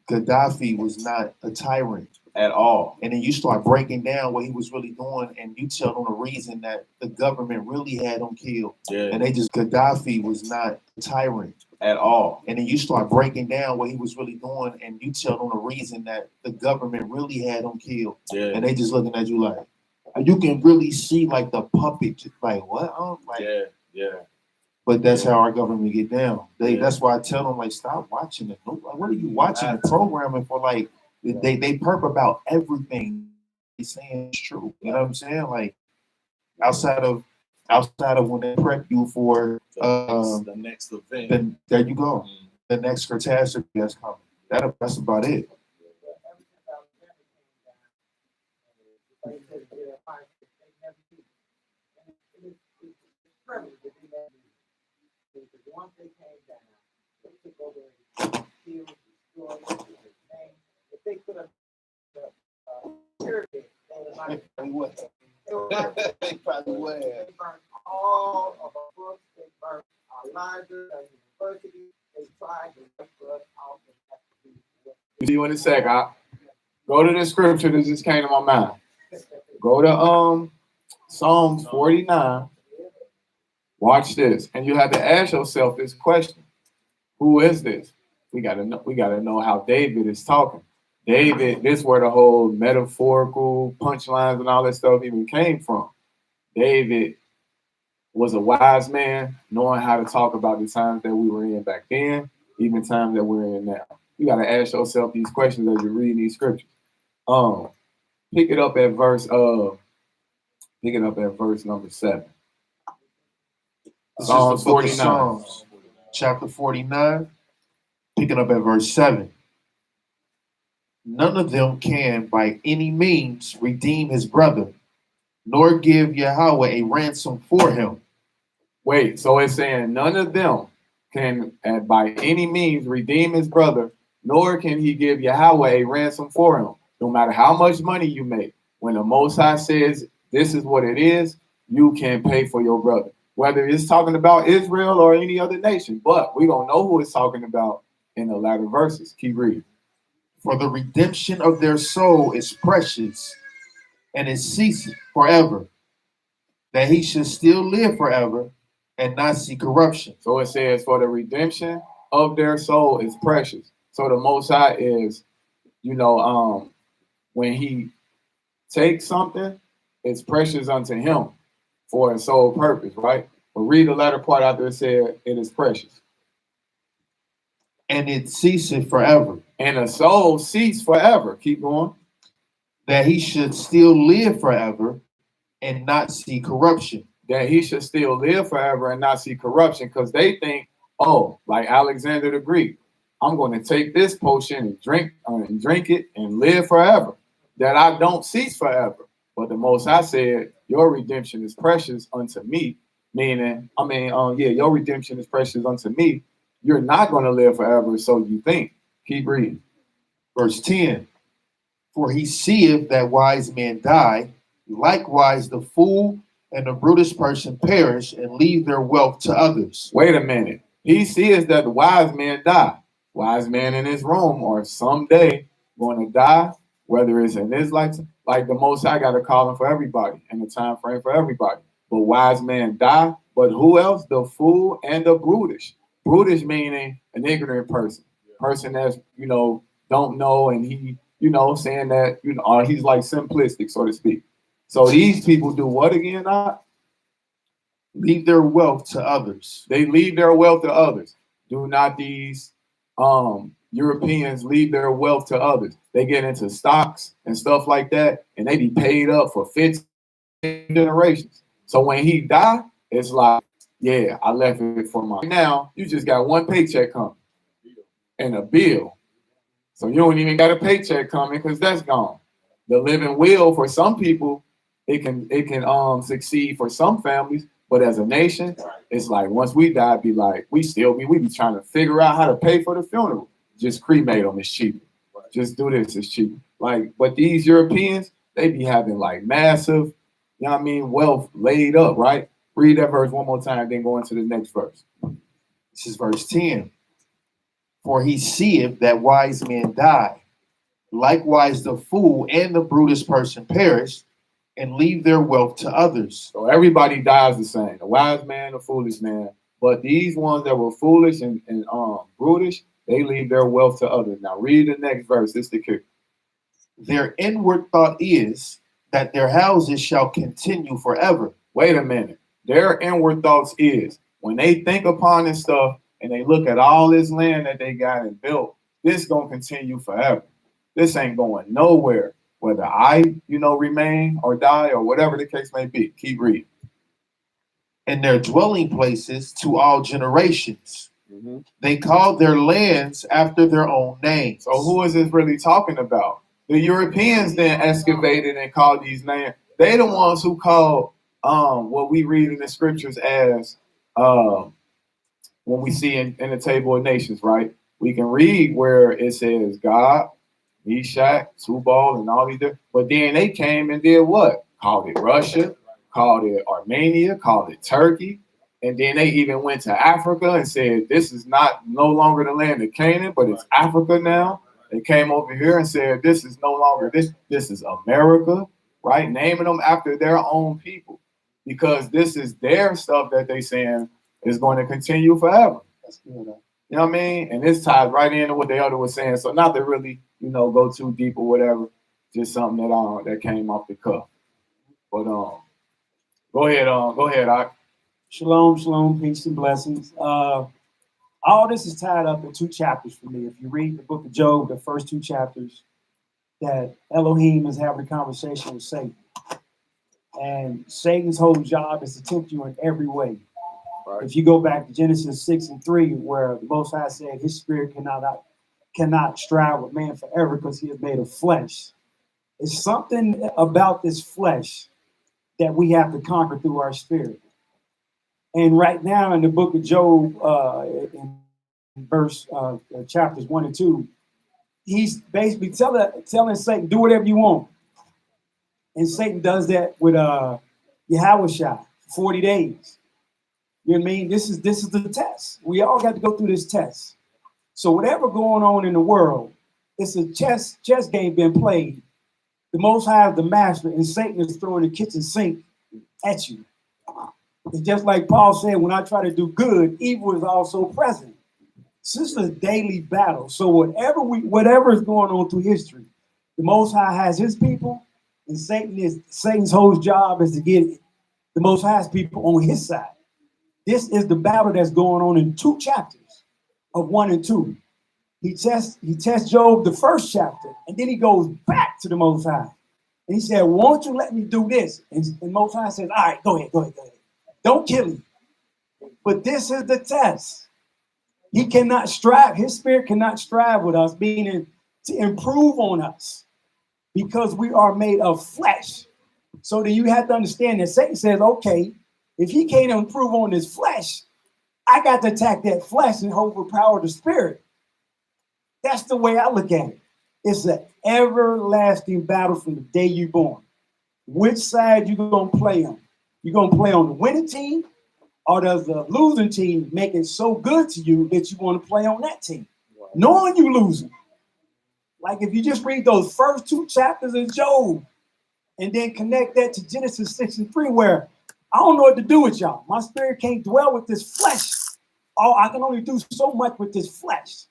Gaddafi was not a tyrant at all. And then you start breaking down what he was really doing, and you tell them the reason that the government really had him killed. Yeah. And Gaddafi was not a tyrant at all. And then you start breaking down what he was really doing, and you tell them the reason that the government really had him killed. Yeah. And they just looking at you like, you can really see like the puppet, like what? Like, yeah. But that's how our government get down. That's why I tell them, like, stop watching it. Like, what are you watching the programming for? Like, they perp about everything they saying is true. You know what I'm saying? Like, outside of when they prep you for the next event, then there you go. The next catastrophe that's coming. That's about it. Once they came down, they took over and killed, destroyed his name. If they could have pyramid, they probably would have. They burned all of our books, they burned our libraries, our universities, they tried to wipe us out. See you in a sec. Go to the scripture that just came to my mind. Go to Psalms 49. Watch this. And you have to ask yourself this question. Who is this? We gotta know how David is talking. David, this is where the whole metaphorical punchlines and all that stuff even came from. David was a wise man, knowing how to talk about the times that we were in back then, even times that we're in now. You got to ask yourself these questions as you're reading these scriptures. Pick it up at verse number 7. This Psalms is the book of 49. Psalms, chapter 49, picking up at verse 7. None of them can by any means redeem his brother, nor give Yahweh a ransom for him. Wait, so it's saying none of them can by any means redeem his brother, nor can he give Yahweh a ransom for him. No matter how much money you make, when the Most High says this is what it is, you can pay for your brother. Whether it's talking about Israel or any other nation, but we don't know who it's talking about in the latter verses. Keep reading. For the redemption of their soul is precious, and it ceases forever, that he should still live forever and not see corruption. So it says, for the redemption of their soul is precious. So the Most High is, when he takes something, it's precious unto him for a sole purpose, right? But read the latter part after it said it is precious. And it ceaseth forever. And a soul cease forever. Keep going. That he should still live forever and not see corruption. That he should still live forever and not see corruption, because they think, oh, like Alexander the Greek, I'm going to take this potion and drink it and live forever, that I don't cease forever. But the Most High said, your redemption is precious unto me, your redemption is precious unto me. You're not going to live forever, so you think. Keep reading. Verse 10, for he seeth that wise men die, likewise the fool and the brutish person perish and leave their wealth to others. Wait a minute. He sees that the wise men die. Wise men in his room are someday going to die, whether it's in his lifetime. Like the Most High got a calling for everybody and a time frame for everybody. But wise men die. But who else? The fool and the brutish. Brutish meaning an ignorant person. Person that's, don't know, and he, saying that, he's like simplistic, so to speak. So these people do what again? Leave their wealth to others. They leave their wealth to others. Do not these Europeans leave their wealth to others? They get into stocks and stuff like that, and they be paid up for 15 generations. So when he die, it's like, yeah, I left it for my. Now you just got one paycheck coming and a bill, so you don't even got a paycheck coming because that's gone. The living will for some people, it can succeed for some families, but as a nation, it's like once we die, be like we be trying to figure out how to pay for the funeral. Just cremate them, it's cheaper. Just do this, it's cheaper. Like, but these Europeans, they be having like massive, wealth laid up, right? Read that verse one more time, then go into the next verse. This is verse 10. For he seeth that wise men die, likewise the fool and the brutish person perish, and leave their wealth to others. So everybody dies the same, the wise man, the foolish man. But these ones that were foolish and brutish, they leave their wealth to others. Now read the next verse. It's the kicker. Their inward thought is that their houses shall continue forever. Wait a minute. Their inward thoughts is, when they think upon this stuff and they look at all this land that they got and built, this gonna continue forever. This ain't going nowhere. Whether I, remain or die or whatever the case may be. Keep reading. And their dwelling places to all generations. Mm-hmm. They call their lands after their own names. So who is this really talking about? The Europeans then excavated and called these names. They the ones who called what we read in the scriptures as when we see in the table of nations, right? We can read where it says God, Meshach, Tubal, and all these different, but then they came and did what? Called it Russia, called it Armenia, called it Turkey, and then they even went to Africa and said this is no longer the land of Canaan, but it's Africa now. They came over here and said, this is no longer, this is America, right? Naming them after their own people, because this is their stuff that they saying is going to continue forever. That's good. You know what I mean? And this ties right into what the other was saying. So not to really, go too deep or whatever, just something that came off the cuff. But go ahead, Ike. Shalom, shalom, peace and blessings. All this is tied up in 2 chapters for me. If you read the book of Job, the first 2 chapters, that Elohim is having a conversation with Satan. And Satan's whole job is to tempt you in every way. Right. If you go back to Genesis 6:3, where the Most High said his spirit cannot strive with man forever because he is made of flesh. It's something about this flesh that we have to conquer through our spirit. And right now in the book of Job, in verse chapters 1 and 2, he's basically telling Satan, do whatever you want. And Satan does that with Yahweh 40 days. You know what I mean? This is the test. We all got to go through this test. So whatever going on in the world, it's a chess game being played. The Most High is the master, and Satan is throwing the kitchen sink at you. It's just like Paul said, when I try to do good, evil is also present. So this is a daily battle. So whatever is going on through history, the Most High has his people, and Satan's whole job is to get the Most High's people on his side. This is the battle that's going on in 2 chapters of 1 and 2. He tests Job the first chapter, and then he goes back to the Most High. And he said, won't you let me do this? And Most High says, all right, go ahead. Don't kill him. But this is the test. He cannot strive. His spirit cannot strive with us, meaning to improve on us, because we are made of flesh. So then you have to understand that Satan says, okay, if he can't improve on his flesh, I got to attack that flesh and overpower the spirit. That's the way I look at it. It's an everlasting battle from the day you're born. Which side you going to play on? You going to play on the winning team, or does the losing team make it so good to you that you want to play on that team, knowing you losing? Like if you just read those first 2 chapters of Job and then connect that to Genesis 6:3, where I don't know what to do with y'all. My spirit can't dwell with this flesh. Oh, I can only do so much with this flesh.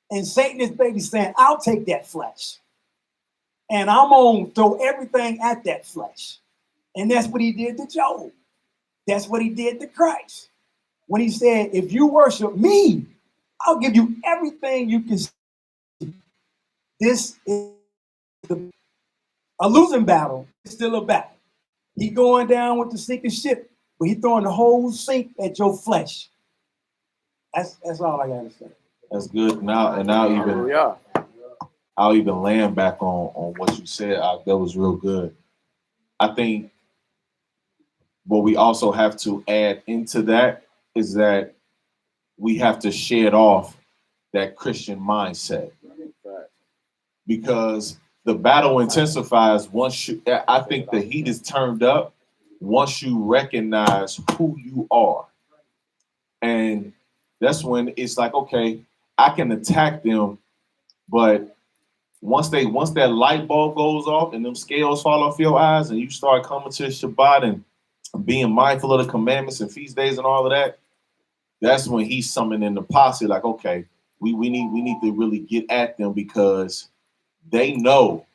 And Satan is basically saying, I'll take that flesh. And I'm going to throw everything at that flesh. And that's what he did to Job. That's what he did to Christ. When he said, if you worship me, I'll give you everything you can see. This is a losing battle. It's still a battle. He going down with the sinking ship, but he throwing the whole sink at your flesh. That's all I got to say. That's good. I'll even land back on what you said. That was real good. I think what we also have to add into that is that we have to shed off that Christian mindset, because the battle intensifies I think the heat is turned up once you recognize who you are. And that's when it's like, okay, I can attack them, but once that light bulb goes off and them scales fall off your eyes and you start coming to Shabbat and being mindful of the commandments and feast days and all of that, that's when he's summoning the posse. Like, okay, we need to really get at them, because they know,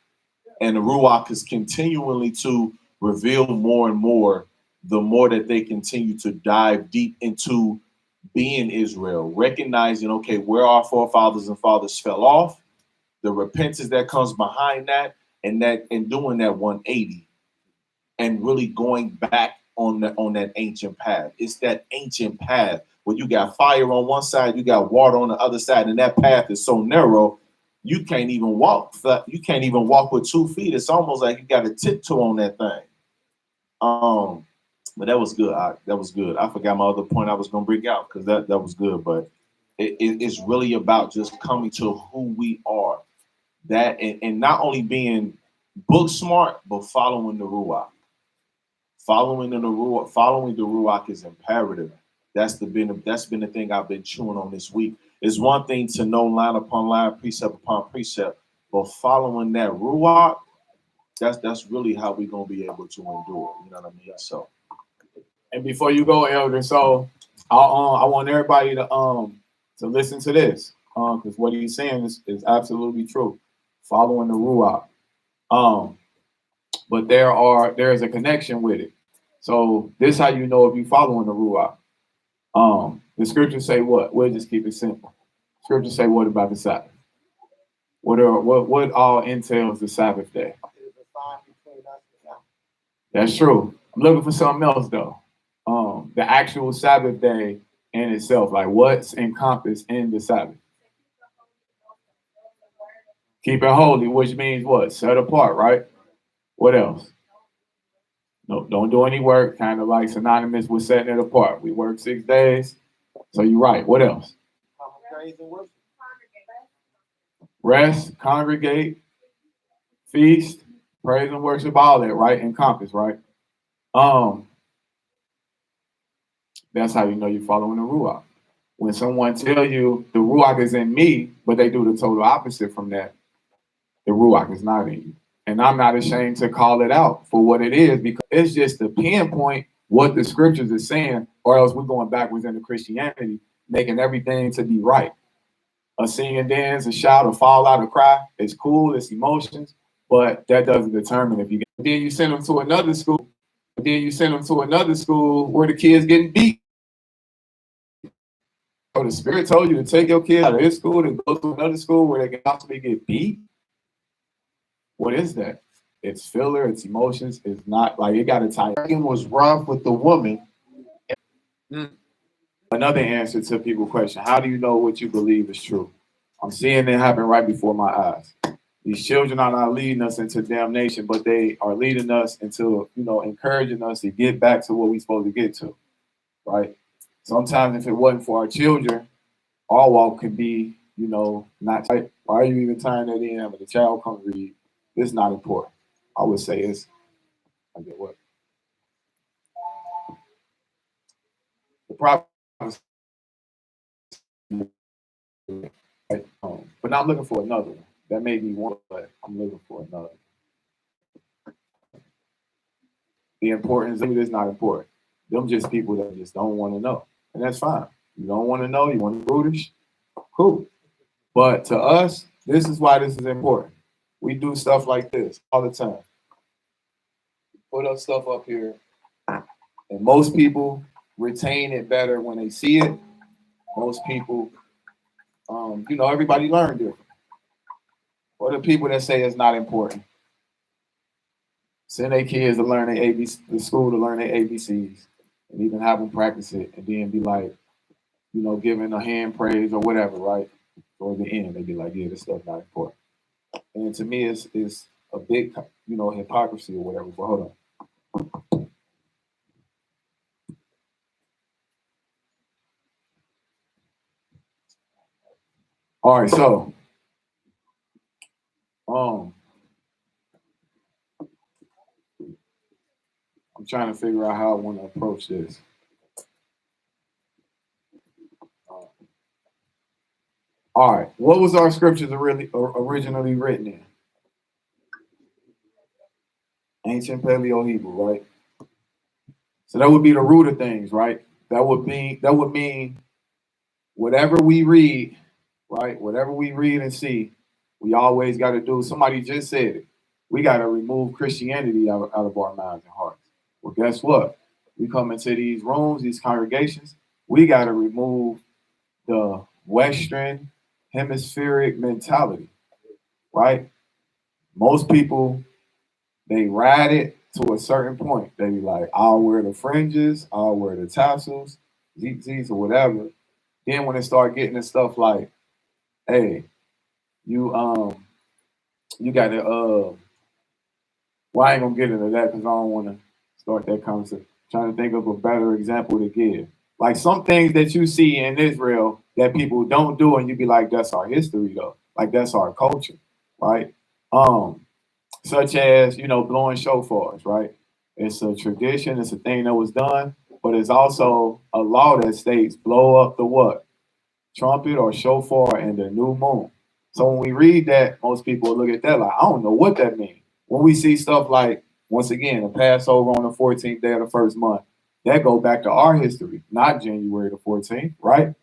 and the Ruach is continually to reveal more and more, the more that they continue to dive deep into being Israel, recognizing, okay, where our forefathers and fathers fell off, the repentance that comes behind that, and doing that 180 and really going back on that ancient path. It's that ancient path where you got fire on one side, you got water on the other side, and that path is so narrow you can't even walk. You can't even walk with 2 feet. It's almost like you got to tiptoe on that thing. But that was good. That was good. I forgot my other point I was gonna bring out, because that was good. But it's really about just coming to who we are. That and not only being book smart, but following the Ruach. Following the Ruach is imperative. That's been the thing I've been chewing on this week. It's one thing to know line upon line, precept upon precept, but following that ruach, that's really how we're gonna be able to endure. You know what I mean? So, And before you go, Elder, so I want everybody to listen to this, because what he's saying is absolutely true. Following the ruach, but there is a connection with it. So this how you know if you following the ruach. The scriptures say what? We'll just keep it simple. Scriptures say what about the Sabbath? What all entails the Sabbath day? That's true. I'm looking for something else though. The actual Sabbath day in itself, like what's encompassed in the Sabbath. Keep it holy, which means what? Set apart, right? What else? No, don't do any work, kind of like synonymous with setting it apart. We work 6 days. So you're right. What else? Rest, congregate, feast, praise and worship, all that, right? Encompass, right? That's how you know you're following the Ruach. When someone tell you the Ruach is in me, but they do the total opposite from that, the Ruach is not in you. And I'm not ashamed to call it out for what it is, because it's just to pinpoint what the scriptures is saying, or else we're going backwards into Christianity, making everything to be right. A sing and dance, a shout, a fall out, a cry, it's cool, it's emotions, but that doesn't determine if you get. Then you send them to another school. Then you send them to another school where the kids getting beat. So the Spirit told you to take your kid out of his school and go to another school where they can possibly get beat. What is that? It's filler, it's emotions. It's not like it got a tie. It was rough with the woman. Another answer to people's question: how do you know what you believe is true? I'm seeing it happen right before my eyes. These children are not leading us into damnation, but they are leading us into, encouraging us to get back to what we're supposed to get to, right? Sometimes if it wasn't for our children, our walk could be, not right. Why are you even tying that in? When the child comes read, it's not important. I would say it's, I get what? The problem is, right? But now I'm looking for another one. That made me want, but I'm looking for another. The importance of it is not important. Them just people that just don't want to know. And that's fine. You don't want to know, you want to be brutish, cool. But to us, this is why this is important. We do stuff like this all the time. Put up stuff up here, and most people retain it better when they see it. Most people, everybody learn different. Or the people that say it's not important, send their kids to learn their ABC, the school to learn their ABCs, and even have them practice it, and then be like, giving a hand praise or whatever, right? Or at the end, they be like, yeah, this stuff's not important. And to me, it's a big, hypocrisy or whatever. But hold on. All right, so, I'm trying to figure out how I want to approach this. All right, what was our scriptures originally written in? Ancient Paleo Hebrew, right? So that would be the root of things, right? That would mean whatever we read, right? Whatever we read and see, we always got to do. Somebody just said it. We got to remove Christianity out of our minds and hearts. Well, guess what? We come into these rooms, these congregations, we got to remove the Western hemispheric mentality, right? Most people, they ride it to a certain point. They be like, I'll wear the fringes, I'll wear the tassels, zits or whatever. Then when they start getting the stuff like, hey, you got to, well, I ain't gonna get into that because I don't want to start that conversation. Trying to think of a better example to give. Like some things that you see in Israel that people don't do, and you be like, that's our history though. Like that's our culture, right? Such as, blowing shofars, right? It's a tradition, it's a thing that was done, but it's also a law that states blow up the what? trumpet or shofar and the new moon. So when we read that, most people look at that like, I don't know what that means. When we see stuff like, once again, the Passover on the 14th day of the first month, that go back to our history, not January the 14th, right?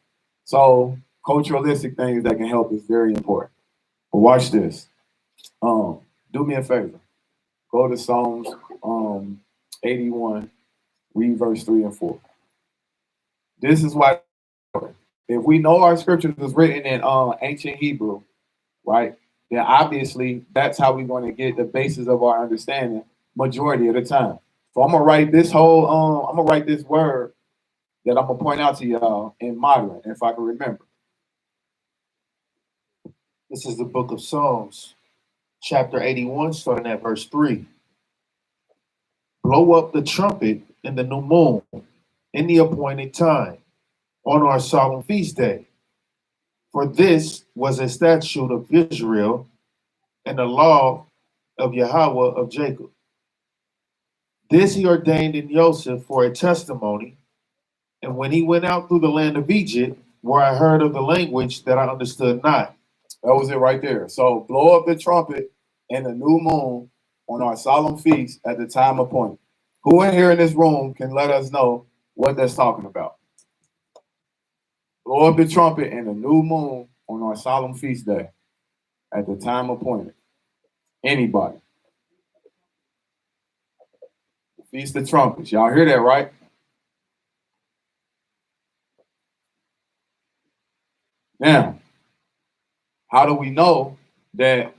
So culturalistic things that can help is very important. But watch this. Do me a favor. Go to Psalms 81, read verse 3 and 4. This is why, if we know our scriptures was written in ancient Hebrew, right, then obviously that's how we're going to get the basis of our understanding majority of the time. So I'm gonna write this word that I'm gonna point out to y'all in modern, if I can remember. This is the book of Psalms, chapter 81, starting at verse 3. Blow up the trumpet in the new moon, in the appointed time, on our solemn feast day. For this was a statute of Israel and the law of Yahweh of Jacob. This he ordained in Joseph for a testimony. And when he went out through the land of Egypt, where I heard of the language that I understood not. That was it right there. So blow up the trumpet in the new moon on our solemn feast at the time appointed. Who in here in this room can let us know what that's talking about? Blow up the trumpet in the new moon on our solemn feast day at the time appointed. Anybody? Feast of Trumpets. Y'all hear that, right? Now, how do we know that?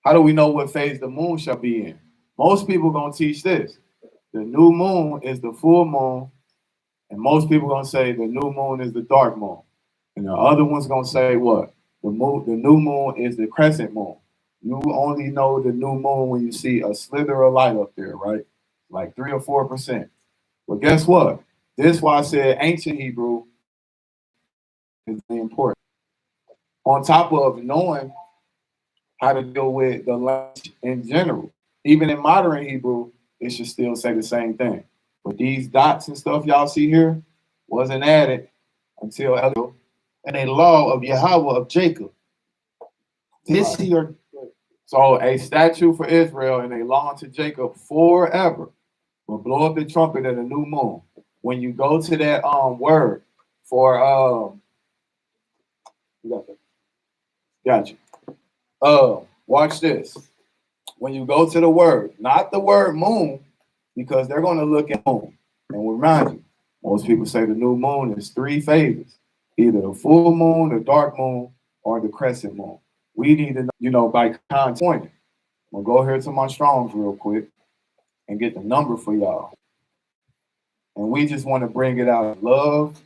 How do we know what phase the moon shall be in? Most people gonna teach this. The new moon is the full moon, and most people gonna say the new moon is the dark moon. And the other one's gonna say what? The new moon is the crescent moon. You only know the new moon when you see a slither of light up there, right? Like 3 or 4%. But guess what? This is why I said ancient Hebrew is important. On top of knowing how to deal with the language in general, even in modern Hebrew, it should still say the same thing. But these dots and stuff y'all see here wasn't added until Elio. And a law of Yahweh of Jacob. This he ordained. So a statute for Israel and a law unto Jacob forever will blow up the trumpet at a new moon. When you go to that word for gotcha. Watch this. When you go to the word, not the word moon, because they're going to look at moon. And remind you, most people say the new moon is 3 phases. Either the full moon, the dark moon, or the crescent moon. We need to know, by content. I'm going to go here to my Strongs real quick and get the number for y'all. And we just want to bring it out in love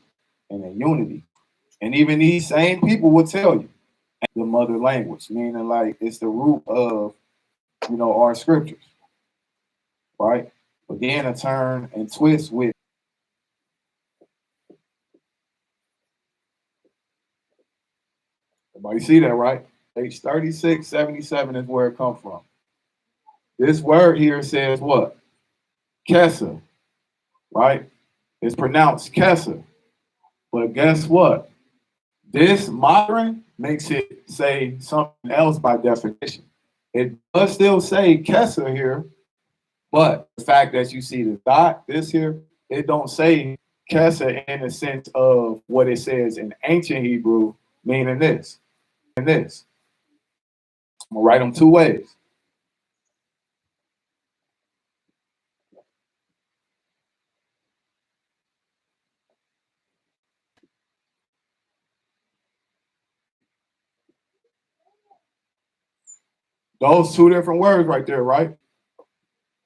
and in unity. And even these same people will tell you the mother language, meaning like it's the root of, our scriptures, right? But then a turn and twist with. Everybody see that, right? Page 3677 is where it comes from. This word here says what? Kesa, right? It's pronounced Kesa. But guess what? This modern makes it say something else by definition. It does still say Kesa here, but the fact that you see the dot, this here, it don't say Kesa in the sense of what it says in ancient Hebrew, meaning this and this. I'm gonna write them 2 ways. Those 2 different words right there, right?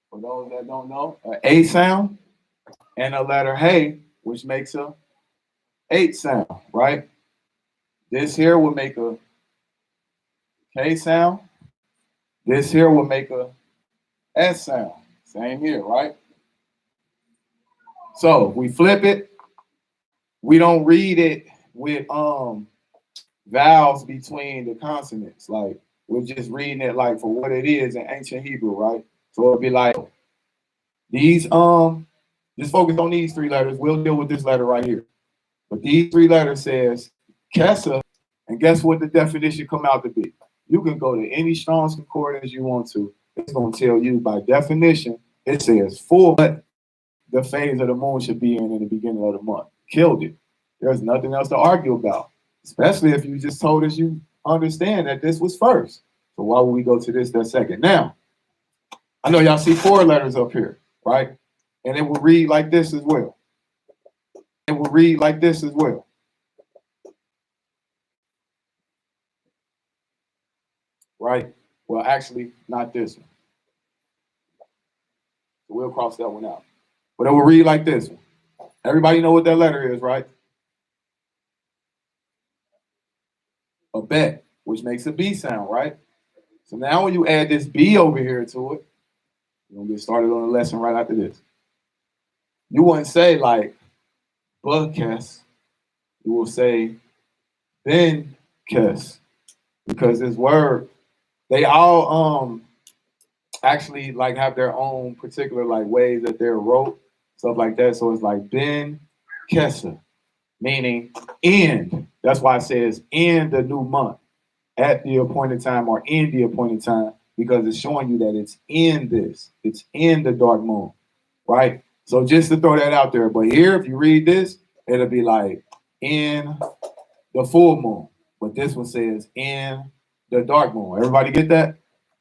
For those that don't know, an A sound and a letter Hey, which makes a 8 sound, right? This here will make a K sound. This here will make a S sound. Same here, right? So we flip it. We don't read it with vowels between the consonants. Like we're just reading it like for what it is in ancient Hebrew, right? So it'll be like these just focus on these 3 letters. We'll deal with this letter right here. But these 3 letters says Kesa, and guess what the definition come out to be? You can go to any Strong's Concordance you want to. It's going to tell you by definition, it says full what the phase of the moon should be in the beginning of the month. Killed it. There's nothing else to argue about, especially if you just told us you understand that this was first. So why would we go to this that second? Now, I know y'all see 4 letters up here, right? And it will read like this as well. It will read like this as well. Right? Well, actually, not this one. So we'll cross that one out. But it will read like this one. Everybody know what that letter is, right? A bet, which makes a B sound, right? So now when you add this B over here to it, we're going to get started on the lesson right after this. You wouldn't say like, Bukes. You will say, Ben Kes. Because this word, they all actually like have their own particular like ways that they're wrote, stuff like that. So it's like Ben Kesa, meaning end. That's why it says in the new month, at the appointed time or in the appointed time, because it's showing you that it's in this, it's in the dark moon, right? So just to throw that out there. But here, if you read this, it'll be like in the full moon. But this one says in the dark moon. Everybody get that?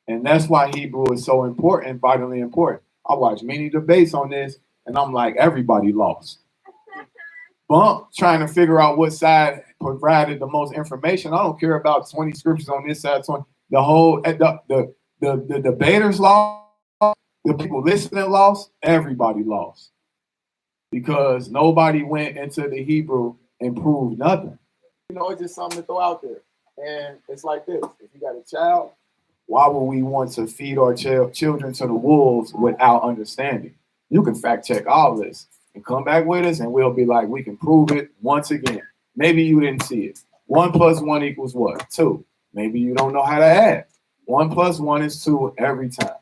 And that's why Hebrew is so important, vitally important. I watched many debates on this, and I'm like, everybody lost. Bump trying to figure out what side provided the most information. I don't care about 20 scriptures on this side, 20. The whole the debaters lost, the people listening lost, everybody lost. Because nobody went into the Hebrew and proved nothing. You know, it's just something to throw out there. And it's like this. If you got a child, why would we want to feed our children to the wolves without understanding? You can fact check all this and come back with us, and we'll be like, we can prove it once again. Maybe you didn't see it. 1 + 1 equals what? 2. Maybe you don't know how to add. 1 + 1 is 2 every time.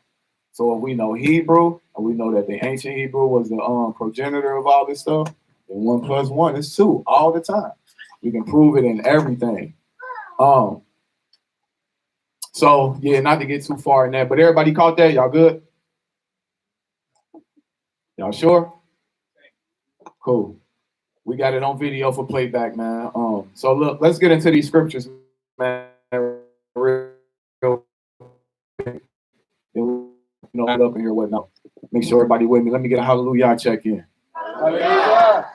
So if we know Hebrew, and we know that the ancient Hebrew was the progenitor of all this stuff, then 1 + 1 is 2 all the time. We can prove it in everything. So yeah, not to get too far in that, but everybody caught that? Y'all good? Y'all sure? Cool. We got it on video for playback, man. So look, let's get into these scriptures, man. Real quick. You know, up in here, whatnot. Make sure everybody with me. Let me get a hallelujah check in. Hallelujah.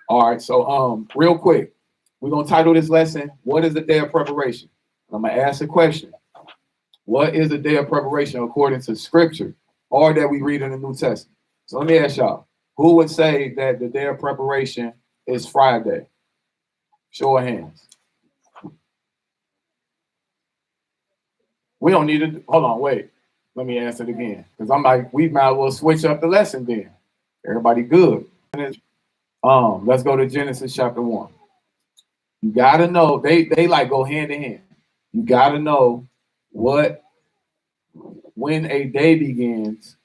All right, so real quick, we're gonna title this lesson, What is the Day of Preparation? I'm gonna ask a question. What is the day of preparation according to scripture or that we read in the New Testament? So let me ask y'all, who would say that the day of preparation is Friday? Show of hands. We don't need to, hold on, wait. Let me ask it again. Because I'm like, we might as well switch up the lesson then. Everybody good. Let's go to Genesis chapter 1. You gotta know, they like go hand in hand. You gotta know when a day begins,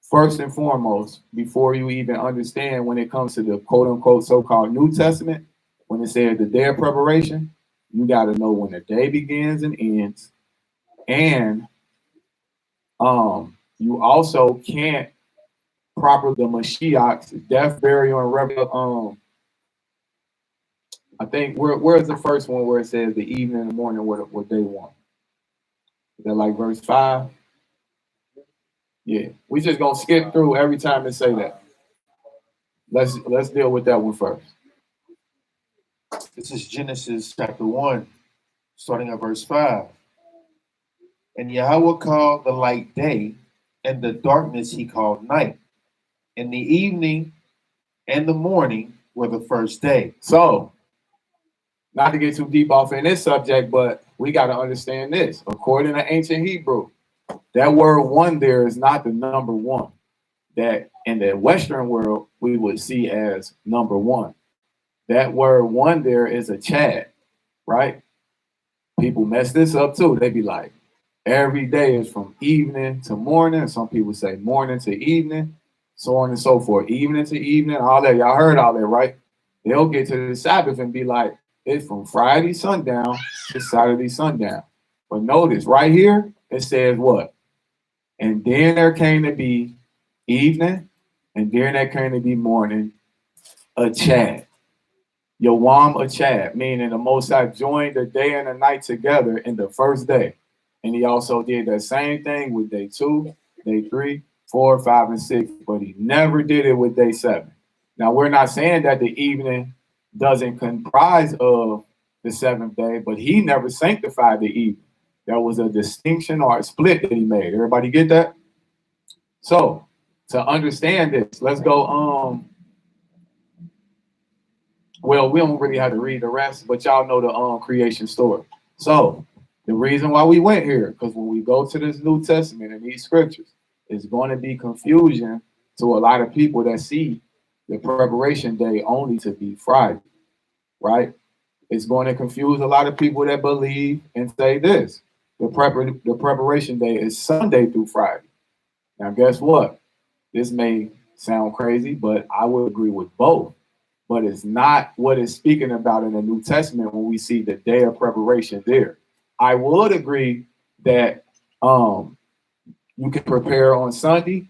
first and foremost, before you even understand when it comes to the quote unquote so-called New Testament, when it says the day of preparation, you got to know when the day begins and ends. And you also can't properly the Mashiach's death, burial, and resurrection. I think where's the first one where it says the evening and the morning what day one? Is that like verse 5? Yeah, we just gonna skip through every time and say that. Let's deal with that one first. This is Genesis chapter 1, starting at verse 5. And Yahweh called the light day, and the darkness he called night. And the evening and the morning were the first day. So, not to get too deep off in this subject, but we got to understand this. According to ancient Hebrew, that word one there is not the number one that in the Western world we would see as number one. That word one there is a chad, right? People mess this up too. They be like, every day is from evening to morning. Some people say morning to evening, so on and so forth. Evening to evening, all that. Y'all heard all that, right? They'll get to the Sabbath and be like, It's from Friday sundown to Saturday sundown. But notice right here, it says what? And then there came to be evening, and then there came to be morning, a Chad. Yawam a Chad, meaning the Most High joined the day and the night together in the first day. And he also did that same thing with day 2, day 3, 4, 5, and 6, but he never did it with day 7. Now, we're not saying that the evening doesn't comprise of the 7th day, but he never sanctified the evening. There was a distinction or a split that he made. Everybody get that? So, to understand this, let's go, well, we don't really have to read the rest, but y'all know the creation story. So, the reason why we went here, because when we go to this New Testament and these scriptures, it's going to be confusion to a lot of people that see the preparation day only to be Friday, right? It's going to confuse a lot of people that believe and say this. The preparation day is Sunday through Friday. Now, guess what? This may sound crazy, but I would agree with both. But it's not what it's speaking about in the New Testament when we see the day of preparation there. I would agree that you can prepare on Sunday